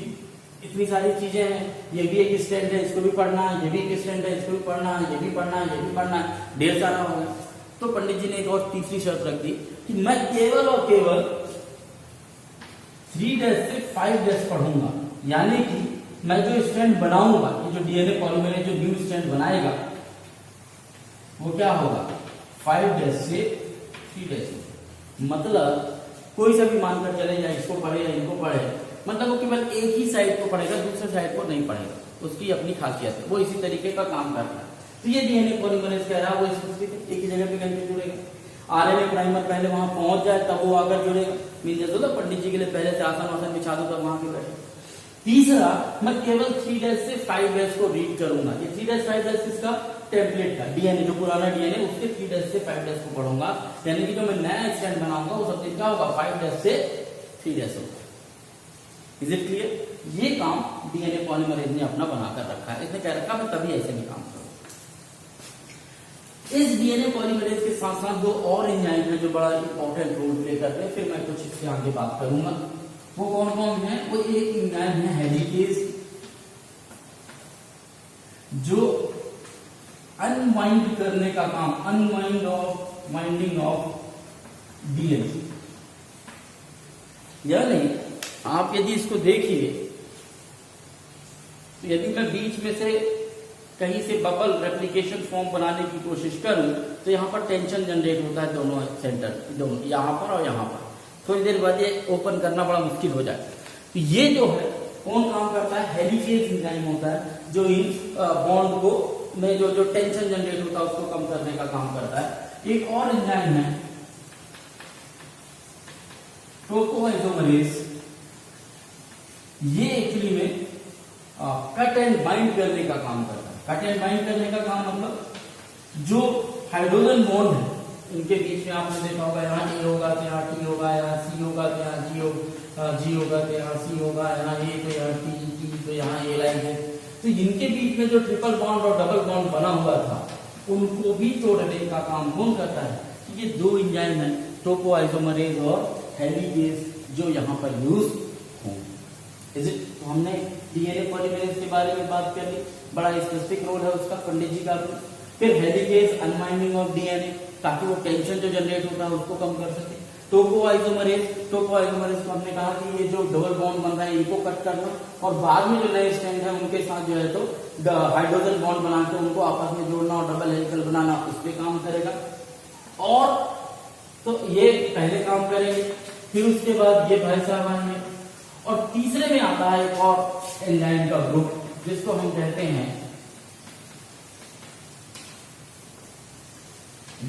इतनी सारी चीजें हैं, ये भी एक स्टैंड है इसको भी पढ़ना है, ये भी एक स्टैंड है इसको भी पढ़ना है, ये भी पढ़ना है, ये भी पढ़ना है, ढेर सारा हो गया। तो पंडित जी ने एक और तीसरी शर्त रख दी कि मैं केवल और केवल 3 से 5 पढ़ूंगा, यानी कि मैं जो स्टैंड बनाऊंगा, ये जो डीएनए पॉलीमरेज जो न्यू स्टैंड बनाएगा वो क्या होगा 5 से 3। मतलब कोई सा भी मानकर चले जाए, इसको पढ़े या इनको पढ़े, मतलब वो केवल एक ही साइड को पढ़ेगा, दूसरे साइड को नहीं पढ़ेगा, उसकी अपनी खासियत है, वो इसी तरीके का काम करता है। तो ये डीएनए पॉलीमरेज कह रहा है वो स्पेसिफिक एक ही जगह पे कहीं जुड़ेगा। आरएनए प्राइमर पहले वहां पहुंच जाए तब वो आकर जुड़ेगा। मीन जैसे तो पंडित जी के लिए पहले से आसन वासन बिछा दो तब वहां पे बैठे। तीसरा, मैं केवल 3 से 5 को रीड करूंगा। ये 3 5 किसका, टेम्पलेट का, डीएनए जो पुराना डीएनए उसके 3 से 5 को पढ़ूंगा, यानी कि जो मैं नया स्टैंड बनाऊंगा वो सब क्या होगा 5 से 3 होगा। Is it clear? ये काम डीएनए पॉलीमरेज ने अपना बनाकर रखा है, इसने कह रखा मैं तभी ऐसे भी काम करूंगा। इस डीएनए पॉलीमरेज के साथ साथ दो और एंजाइम है जो बड़ा इंपॉर्टेंट रोल प्ले करते हैं, फिर मैं कुछ इससे आगे बात करूंगा। वो कौन कौन है? वो एक एंजाइम है हेलिकेज, जो अनवाइंड करने का काम, वाइंडिंग ऑफ डीएनए। यानी आप यदि इसको देखिए तो यदि मैं बीच में से कहीं से बबल रेप्लिकेशन फॉर्म बनाने की कोशिश करूं तो यहां पर टेंशन जनरेट होता है दोनों सेंटर, दोनों यहां पर और यहां पर। थोड़ी देर बाद ये ओपन करना बड़ा मुश्किल हो जाता है। तो ये जो है कौन काम करता है? हेलिकेज एंजाइम होता है जो इन बॉन्ड को में जो टेंशन जनरेट होता है उसको कम करने का काम करता है। एक और एंजाइम है टोकोआइसोमरेज, ये एक्चुअली में कट एंड बाइंड करने का काम करता है। कट एंड बाइंड करने का काम मतलब जो हाइड्रोजन बॉन्ड है इनके बीच में आपने देखा होगा यहाँ ए होगा तो यहाँ टी होगा, यहाँ सी होगा तो यहाँ जी होगा तो यहाँ सी होगा, यहाँ ए तो यहाँ टी तो यहाँ ए लाइन है। तो इनके बीच में जो ट्रिपल बॉन्ड और डबल बॉन्ड बना हुआ था उनको भी तोड़ने का काम कौन करता है? ये दो एंजाइम है टोकोआइसोमरेज और हेलिकेज जो यहाँ पर यूज होंगे। Is it? तो हमने डीएनए पॉलीमरेज के बारे में बात कर ली, बड़ा स्पेसिफिक रोल है उसका पंडित जी का। फिर हेलिकेज अनवाइंडिंग ऑफ डीएनए, ताकि वो टेंशन जो जनरेट होता है उसको कम कर सके। टोकोआइसोमरेज को हमने कहा कि ये जो डबल बॉन्ड बन रहा है इनको कट करना, और बाद में जो नए स्टैंड है उनके साथ जो है तो हाइड्रोजन बॉन्ड बना के उनको आपस में जोड़ना और डबल हेलिकल बनाना, उस पर काम करेगा। और तो ये पहले काम करेंगे, फिर उसके बाद ये भाई साहब आएंगे, और तीसरे में आता है एक और एंजाइम का ग्रुप जिसको हम कहते हैं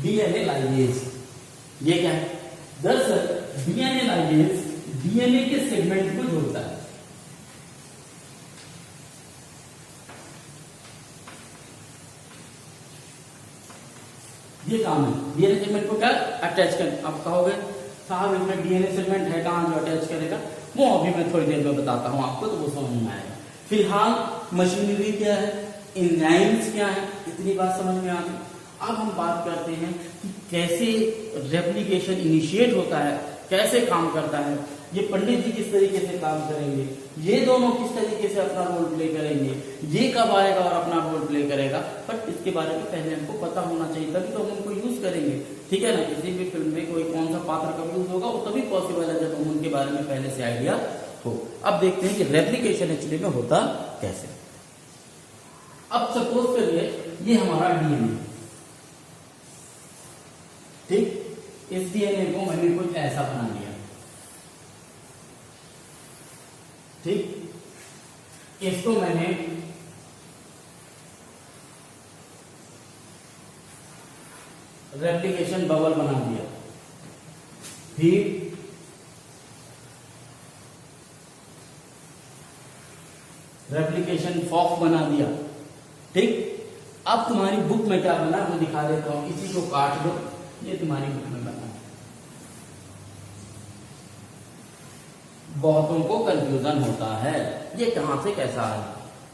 डीएनए लाइगेज। ये क्या है? दरअसल डीएनए लाइगेज डीएनए के सेगमेंट को जोड़ता है। ये काम है डीएनए सेगमेंट को क्या अटैच कर। आप कहोगे साहब इनमें डीएनए सेगमेंट है कहां जो अटैच करेगा? वो अभी मैं थोड़ी देर में बताता हूं आपको, तो वो समझ में आएगा। फिलहाल मशीनरी क्या है, एंजाइम्स क्या है, इतनी बात समझ में आ गई। अब हम बात करते हैं कि कैसे रेप्लिकेशन इनिशिएट होता है, कैसे काम करता है, ये पंडित जी किस तरीके से काम करेंगे, ये दोनों किस तरीके से अपना रोल प्ले करेंगे, ये कब आएगा और अपना रोल प्ले करेगा। बट इसके बारे में पहले हमको पता होना चाहिए, तभी तो हम उनको यूज करेंगे। ठीक है ना? किसी भी फिल्म में कोई कौन सा पात्र कब यूज होगा वो तभी पॉसिबल है जब हम उनके बारे में पहले से आइडिया हो। अब देखते हैं कि रेप्लिकेशन एक्चुअली में होता कैसे। अब सपोज करिए ये हमारा डीएनए, ठीक, इस डीएनए को मैंने कुछ ऐसा बना लिया, ठीक, इसको मैंने रेप्लिकेशन बबल बना दिया, फिर रेप्लिकेशन फॉक बना दिया, ठीक। अब तुम्हारी बुक में क्या बना वो दिखा देता हूं, इसी को काट दो, ये तुम्हारी बुक में बना। बहुतों को कंफ्यूजन होता है ये कहां से कैसा है।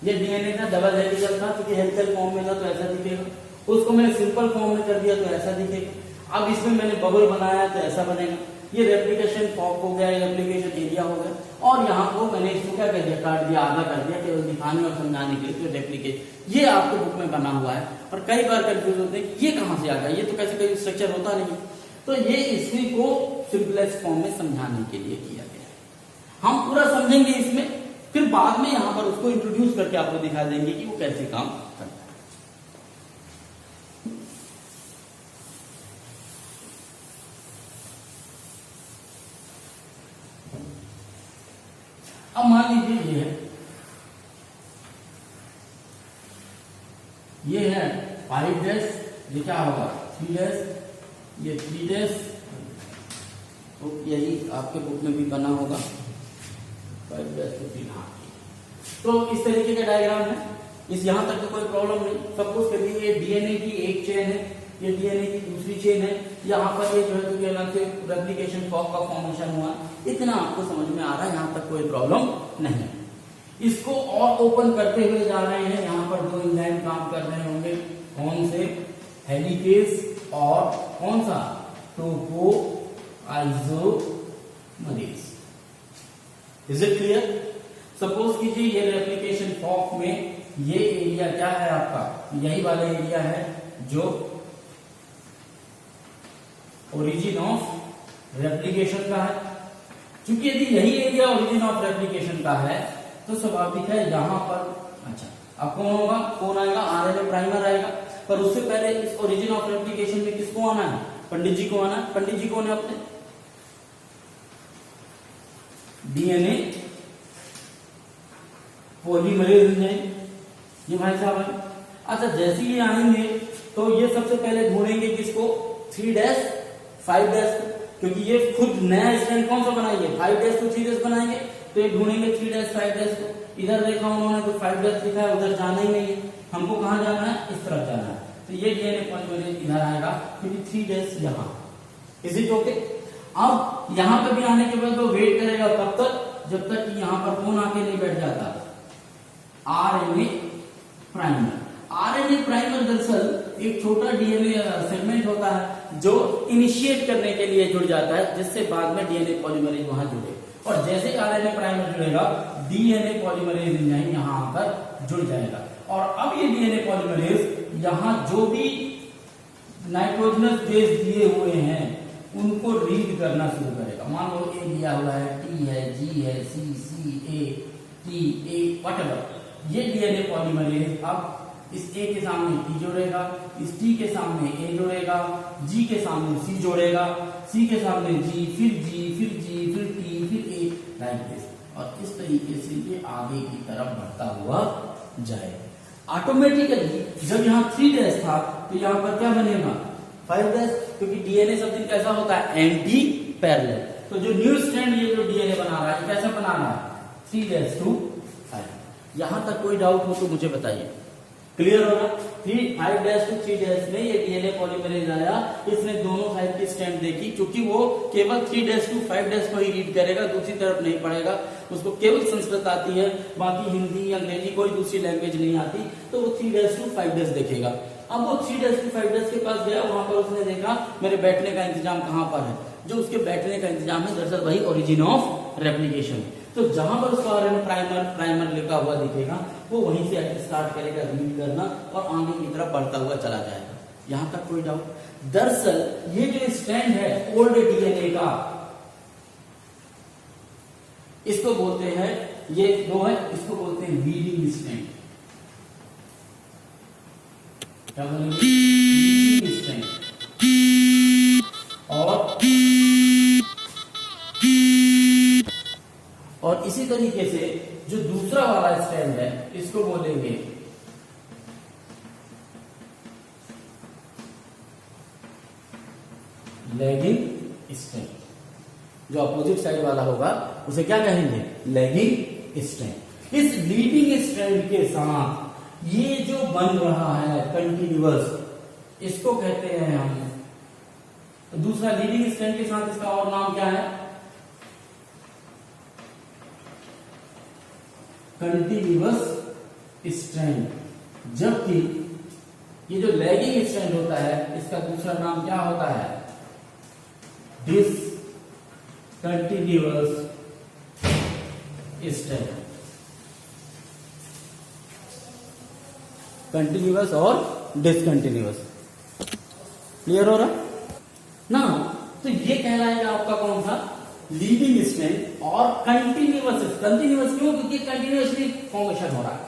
ये डीएनए का डबल हेलिकल था, क्योंकि हेलिकल फॉर्म में था तो ऐसा दिखेगा, उसको मैंने सिंपल फॉर्म में कर दिया तो ऐसा दिखेगा। अब इसमें मैंने बबल बनाया तो ऐसा बनेगा। ये रेप्लिकेशन फॉर्म हो गया, रेप्लिकेशन एरिया हो गया, और यहाँ को मैंने इसको क्या कर दिया, काट दिया, आधा कर दिया, केवल दिखाने और समझाने के लिए। तो रेप्लिकेशन ये आपके बुक में बना हुआ है, और कई बार कंफ्यूज होते हैं ये कहां से आ गया, ये तो कैसे कोई स्ट्रक्चर होता नहीं। तो ये इसी को सिंपलेस्ट फॉर्म में समझाने के लिए किया गया है। हम पूरा समझेंगे इसमें, फिर बाद में यहाँ पर उसको इंट्रोड्यूस करके आपको दिखा देंगे कि वो कैसे काम करता है। अब मान लीजिए ये है 5 डैश, ये क्या होगा 3 डैश, ये 3 डैश, तो यही आपके बुक में भी बना होगा 5 डैश तो 3। तो इस तरीके का डायग्राम है। इस यहां तक तो कोई प्रॉब्लम नहीं। सपोज करिए ये डीएनए की एक चेन है, ये डीएनए की दूसरी चेन है, यहाँ पर ये जो है तो अलग से रेप्लिकेशन फॉर्म का फॉर्मेशन हुआ, इतना आपको समझ में आ रहा है, यहाँ तक कोई प्रॉब्लम नहीं। इसको और ओपन करते हुए जा रहे हैं। यहाँ पर 2 एंजाइम काम कर रहे होंगे, कौन से, हेलिकेज और कौन सा, टोको isomerase. Is it clear? Suppose कीजिए ये रेप्लिकेशन फॉर्क में ये एरिया क्या है आपका, यही वाला एरिया है जो ओरिजिन ऑफ रेप्लिकेशन का है। क्योंकि यदि यही एरिया ओरिजिन ऑफ रेप्लिकेशन का है तो स्वाभाविक है यहां पर, अच्छा अब कौन होगा, कौन आएगा, आरएनए प्राइमर आएगा। पर उससे पहले इस ओरिजिन ऑफ रेप्लिकेशन में किसको आना है, पंडित जी को आना है। पंडित जी कौन है अपने, डीएनए पॉलीमरेज एंजाइम, ये भाई साहब है। अच्छा जैसे ये आएंगे तो ये सबसे पहले ढूंढेंगे किसको, 3 डैश 5 डैश, क्योंकि ये खुद नया स्टैंड कौन सा बनाएंगे, 5 डैश to 3 डैश बनाएंगे। तो ये ढूंढेंगे 3 डैश 5 डैश को। इधर देखा उन्होंने तो 5 डैश लिखा है, उधर जाना ही नहीं है, हमको कहां जाना है, इस तरफ जाना है। तो ये डीएनए पॉलीमरेज इधर आएगा, क्योंकि 3 डैश यहाँ। Is it okay? अब यहाँ पे भी आने के बाद वो वेट करेगा तब तक जब तक कि यहाँ पर कौन आके नहीं बैठ जाता, आरएनए प्राइमर। आरएनए प्राइमर दरअसल एक छोटा डीएनए सेगमेंट होता है जो इनिशिएट करने के लिए जुड़ जाता है, जिससे बाद में डीएनए पॉलीमरेज वहां जुड़े। और जैसे आरएनए प्राइमर जुड़ेगा डीएनए पॉलीमरेज एंजाइम यहां आकर जुड़ जाएगा। और अब ये डीएनए पॉलीमरेज यहां जो भी नाइट्रोजनस बेस दिए हुए हैं उनको रीड करना शुरू करेगा। मान लो ए दिया हुआ है, टी है, जी है, सी, ए, टी, ए, व्हाटएवर। ये डीएनए पॉलीमरेज अब इस ए के सामने टी जोड़ेगा, इस टी के सामने ए जोड़ेगा, जी के सामने सी जोड़ेगा, सी के सामने जी, फिर जी, फिर जी, फिर टी, फिर ए, लाइक दिस। और इस तरीके से ये आगे की तरफ बढ़ता हुआ जाएगा। ऑटोमेटिकली जब यहाँ 3 डैश था तो यहाँ पर क्या बनेगा, 5 डैश, क्योंकि डीएनए सब दिन कैसा होता है, एंटी पैरेलल। तो जो न्यू स्ट्रैंड ये जो डीएनए बना रहा है कैसा बना रहा है, 3 डैश to 5। यहां तक कोई डाउट हो तो मुझे बताइए, क्लियर होगा। 5 डैश to 3 डैश में ये डीएनए पॉलीमरेज आया, इसने दोनों साइड की स्ट्रैंड देखी, क्योंकि वो केवल 3 डैश to 5 डैश को ही रीड करेगा, दूसरी तरफ नहीं पढ़ेगा। उसको केवल संस्कृत आती है, बाकी हिंदी अंग्रेजी कोई दूसरी लैंग्वेज नहीं आती, तो वो 3 डैश to 5 डैश देखेगा। अब वो 3 डैश to 5 डैश के पास गया, वहां पर उसने देखा मेरे बैठने का इंतजाम कहां पर है, जो उसके बैठने का इंतजाम है दरअसल वही ओरिजिन ऑफ रेप्लिकेशन। तो जहां पर उसका आरएनए प्राइमर लिखा हुआ दिखेगा वो वहीं से स्टार्ट करेगा रीड करना और आगे की तरफ बढ़ता हुआ चला जाएगा। यहां तक कोई डाउट? दरअसल ये जो स्ट्रैंड है ओल्ड डीएनए का, इसको बोलते हैं, ये दो है, इसको बोलते हैं लीडिंग स्ट्रैंड। क्या बोलेंगे, लीडिंग स्ट्रैंड। और इसी तरीके से जो दूसरा वाला स्ट्रैंड है इसको बोलेंगे लैगिंग स्ट्रैंड। जो अपोजिट साइड वाला होगा उसे क्या कहेंगे, लैगिंग स्ट्रैंड। इस लीडिंग स्ट्रैंड के साथ ये जो बन रहा है कंटिन्यूअस, इसको कहते हैं हम, दूसरा लीडिंग स्ट्रैंड के साथ इसका और नाम क्या है, कंटिन्यूअस स्ट्रैंड। जबकि ये जो लैगिंग स्ट्रैंड होता है इसका दूसरा नाम क्या होता है, डिसकंटिन्यूअस स्ट्रैंड। कंटिन्यूअस और डिसकंटिन्यूअस, क्लियर हो रहा ना। तो ये कहलाएगा आपका कौन सा, लीडिंग स्ट्रैंड और कंटिन्यूअस। कंटिन्यूअस क्यों, क्योंकि कंटिन्यूअसली फॉर्मेशन हो रहा है।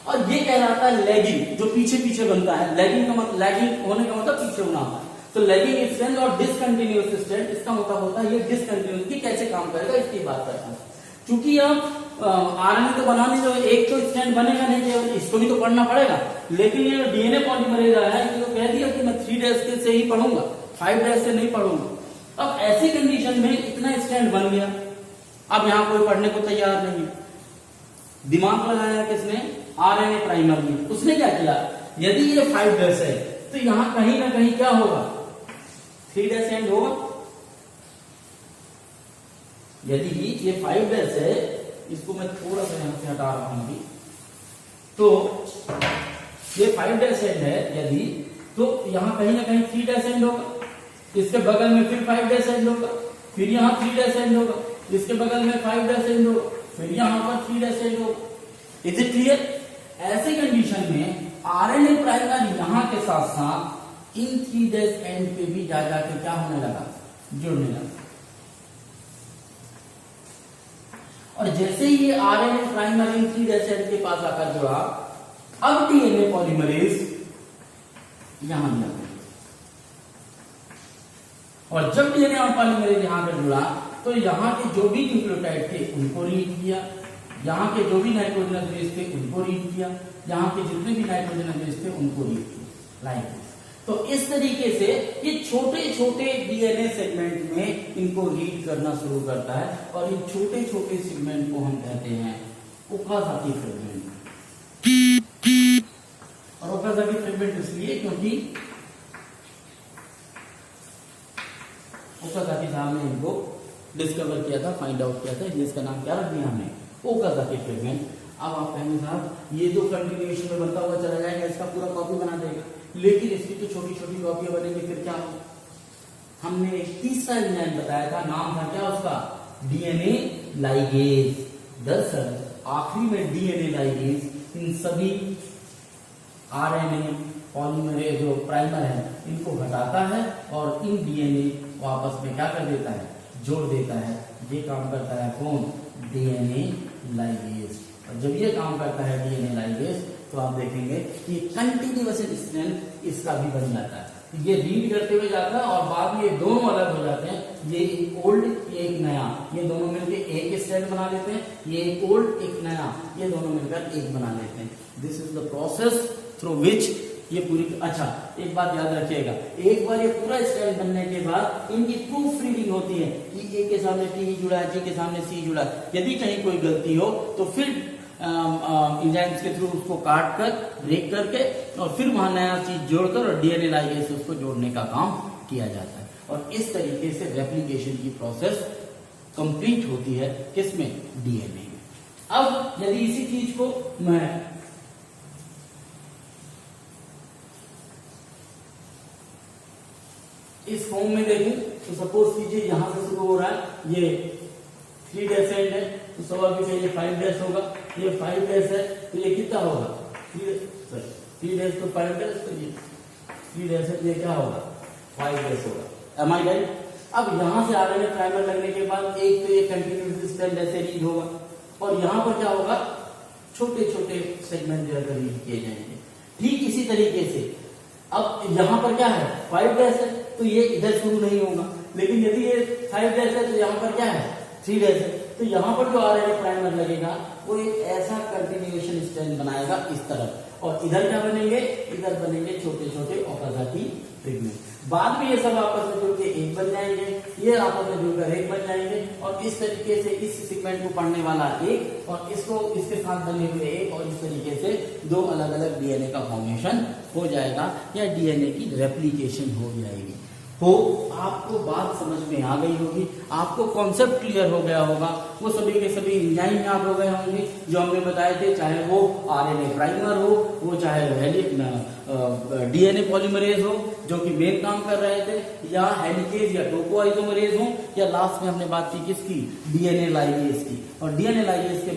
और ये कहलाता है लैगिंग, जो पीछे पीछे बनता है। लैगिंग का मतलब, लैगिंग होने का मतलब पीछे होना होता है। तो लैगिंग स्ट्रैंड और डिसकंटिन्यूअस स्ट्रैंड, इसका मतलब होता है ये डिसकंटिन्यूअस की कैसे काम करेगा इसकी बात करता हूं। क्योंकि आप आरएनए तो बनाने जो एक तो स्ट्रैंड बनेगा नहीं, इसको भी तो पढ़ना पड़ेगा। लेकिन ये डीएनए पॉलीमरेज है, ये तो कह दिया कि मैं 3' से ही पढ़ूंगा, 5' से नहीं पढ़ूंगा। अब ऐसी कंडीशन में इतना स्ट्रैंड बन गया, अब यहां कोई पढ़ने को तैयार नहीं है। दिमाग लगाया किसने, आरएनए प्राइमर ने। उसने क्या किया, यदि ये 5' है तो यहां कहीं ना कहीं क्या होगा, 3' एंड होगा। यदि ये 5' है, इसको मैं थोड़ा सा यहां से हटा रहा हूं अभी, तो ये 5' एंड है यदि, तो यहां कहीं ना कहीं 3' एंड होगा। इसके बगल में फिर 5' एंड होगा, फिर यहां 3' एंड होगा, इसके बगल में 5' एंड होगा, फिर यहां पर 3' एंड होगा। Is it clear. ऐसे कंडीशन में आरएनए प्राइमर यहां के साथ साथ इन 3' एंड पे भी जा जाके क्या होने लगा, जुड़ने लगा। और जैसे ही ये आरएनए प्राइमर इन 3' एंड के पास आकर जुड़ा, अब डीएनए पॉलीमरेज यहां लगा। और जब डीएनए और पॉलीमरेज यहां पर जुड़ा, तो यहां के जो भी न्यूक्लियोटाइड थे उनको रीड किया, यहां के जो भी नाइट्रोजनस बेस थे उनको रीड किया, यहां के जितने भी नाइट्रोजनस बेस थे उनको रीड किया, लाइक दिस। तो इस तरीके से ये छोटे छोटे डीएनए सेगमेंट में इनको रीड करना शुरू करता है। और इन छोटे छोटे सेगमेंट को हम कहते हैं ओकाज़ाकी फ्रेगमेंट। और ओकाज़ाकी फ्रेगमेंट इसलिए क्योंकि ओकाज़ाकी साहब ने इनको डिस्कवर किया था, फाइंड आउट किया था, जिसका नाम क्या रख दिया हमने, ओकाज़ाकी फ्रेगमेंट। अब आप कहेंगे साहब ये तो कंटिन्यूएशन में बनता हुआ चला जाएगा, इसका पूरा कॉपी बना देगा, लेकिन इसकी तो छोटी छोटी कॉपियां बनेंगी, फिर क्या होगा। हमने एक तीसरा एंजाइम बताया था, नाम था क्या उसका, डीएनए लाइगेज। दरअसल आखिरी में डीएनए लाइगेज इन सभी आरएनए पॉलीमरेज जो प्राइमर है इनको हटाता है और इन डीएनए को आपस में क्या कर देता है, जोड़ देता है। ये काम करता है कौन, डीएनए लाइगेज। और जब ये काम करता है डीएनए लाइगेज, तो आप देखेंगे कि कंटिन्यूअस स्ट्रैंड इसका भी बन जाता है। ये रीड करते हुए जाता है और बाद में ये दोनों अलग हो जाते हैं। ये एक ओल्ड, ये एक नया, ये दोनों मिलकर एक स्ट्रैंड बना लेते हैं। ये एक ओल्ड, एक नया, ये दोनों मिलकर एक बना लेते हैं। This is the process through which ये पूरी। अच्छा एक बात याद रखिएगा, एक बार ये पूरा स्ट्रैंड बनने के बाद इनकी प्रूफ रीडिंग होती है कि ए के सामने टी जुड़ा है, जी के सामने सी जुड़ा है। यदि कहीं कोई गलती हो तो फिर एंजाइम्स के थ्रू उसको काट कर, ब्रेक करके, और फिर वहां नया चीज जोड़कर और डीएनए लाइगेज से उसको जोड़ने का काम किया जाता है। और इस तरीके से रेप्लिकेशन की प्रोसेस कंप्लीट होती है किसमें, डीएनए में। अब यदि इसी चीज को मैं इस फॉर्म में देखूं तो सपोज कीजिए यहां से शुरू हो रहा है, ये 3' एंड है, तो स्वाभाविक है ये 5' होगा, ये 5' है तो ये कितना होगा, 3' तो 5', तो ये 3' है तो ये क्या होगा, 5' होगा। एम आई राइट। अब यहां से आरएनए प्राइमर लगने के बाद एक तो ये कंटिन्यूअस स्ट्रैंड ऐसे रीड होगा, और यहां पर क्या होगा, छोटे छोटे सेगमेंट जो है रीड किए जाएंगे। ठीक इसी तरीके से अब यहां पर क्या है, 5' है तो ये इधर शुरू नहीं होगा, लेकिन यदि ये 5' है तो यहाँ पर क्या है, 3' है, तो यहाँ पर जो आरएनए प्राइमर लगेगा वो एक ऐसा कंटिन्यूएशन स्ट्रैंड बनाएगा इस तरफ, और इधर क्या बनेंगे, इधर बनेंगे छोटे छोटे ओकाज़ाकी फ्रेगमेंट। बाद में ये सब आपस में जुड़ के एक बन जाएंगे, ये आपस में जुड़कर एक बन जाएंगे, और इस तरीके से इस सीक्वेंस को पढ़ने वाला एक और इसको इसके साथ बने हुए एक, और इस तरीके से दो अलग अलग डीएनए का फॉर्मेशन हो जाएगा या डीएनए की रेप्लिकेशन हो जाएगी। तो आपको बात समझ में आ गई होगी, आपको कॉन्सेप्ट क्लियर हो गया होगा, वो सभी के सभी एंजाइम याद हो गए होंगे जो हमने बताए थे, चाहे वो आरएनए प्राइमर हो, वो चाहे डीएनए पॉलीमरेज हो जो कि मेन काम कर रहे थे, या हेलिकेज या टोकोआइसोमरेज हो, या लास्ट में हमने बात की किसकी, डीएनए लाइगेज की। और डीएनए लाइगेज के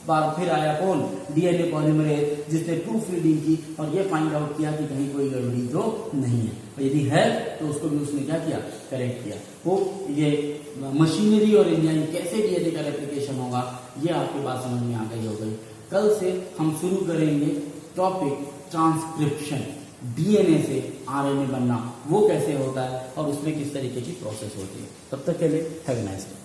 बाद फिर आया कौन, डीएनए पॉलीमरेज, जिसने प्रूफ रीडिंग की और ये फाइंड आउट किया कि कहीं कोई गड़बड़ी तो नहीं है, और यदि है तो उसको भी उसने क्या किया, करेक्ट किया। तो ये मशीनरी और एंजाइम कैसे डीएनए का रेप्लिकेशन होगा, ये आपकी बात समझ में आ गई हो गई। कल से हम शुरू करेंगे टॉपिक ट्रांसक्रिप्शन, डीएनए से आरएनए बनना वो कैसे होता है और उसमें किस तरीके की प्रोसेस होती है। तब तक के लिए हैव अ नाइस डे।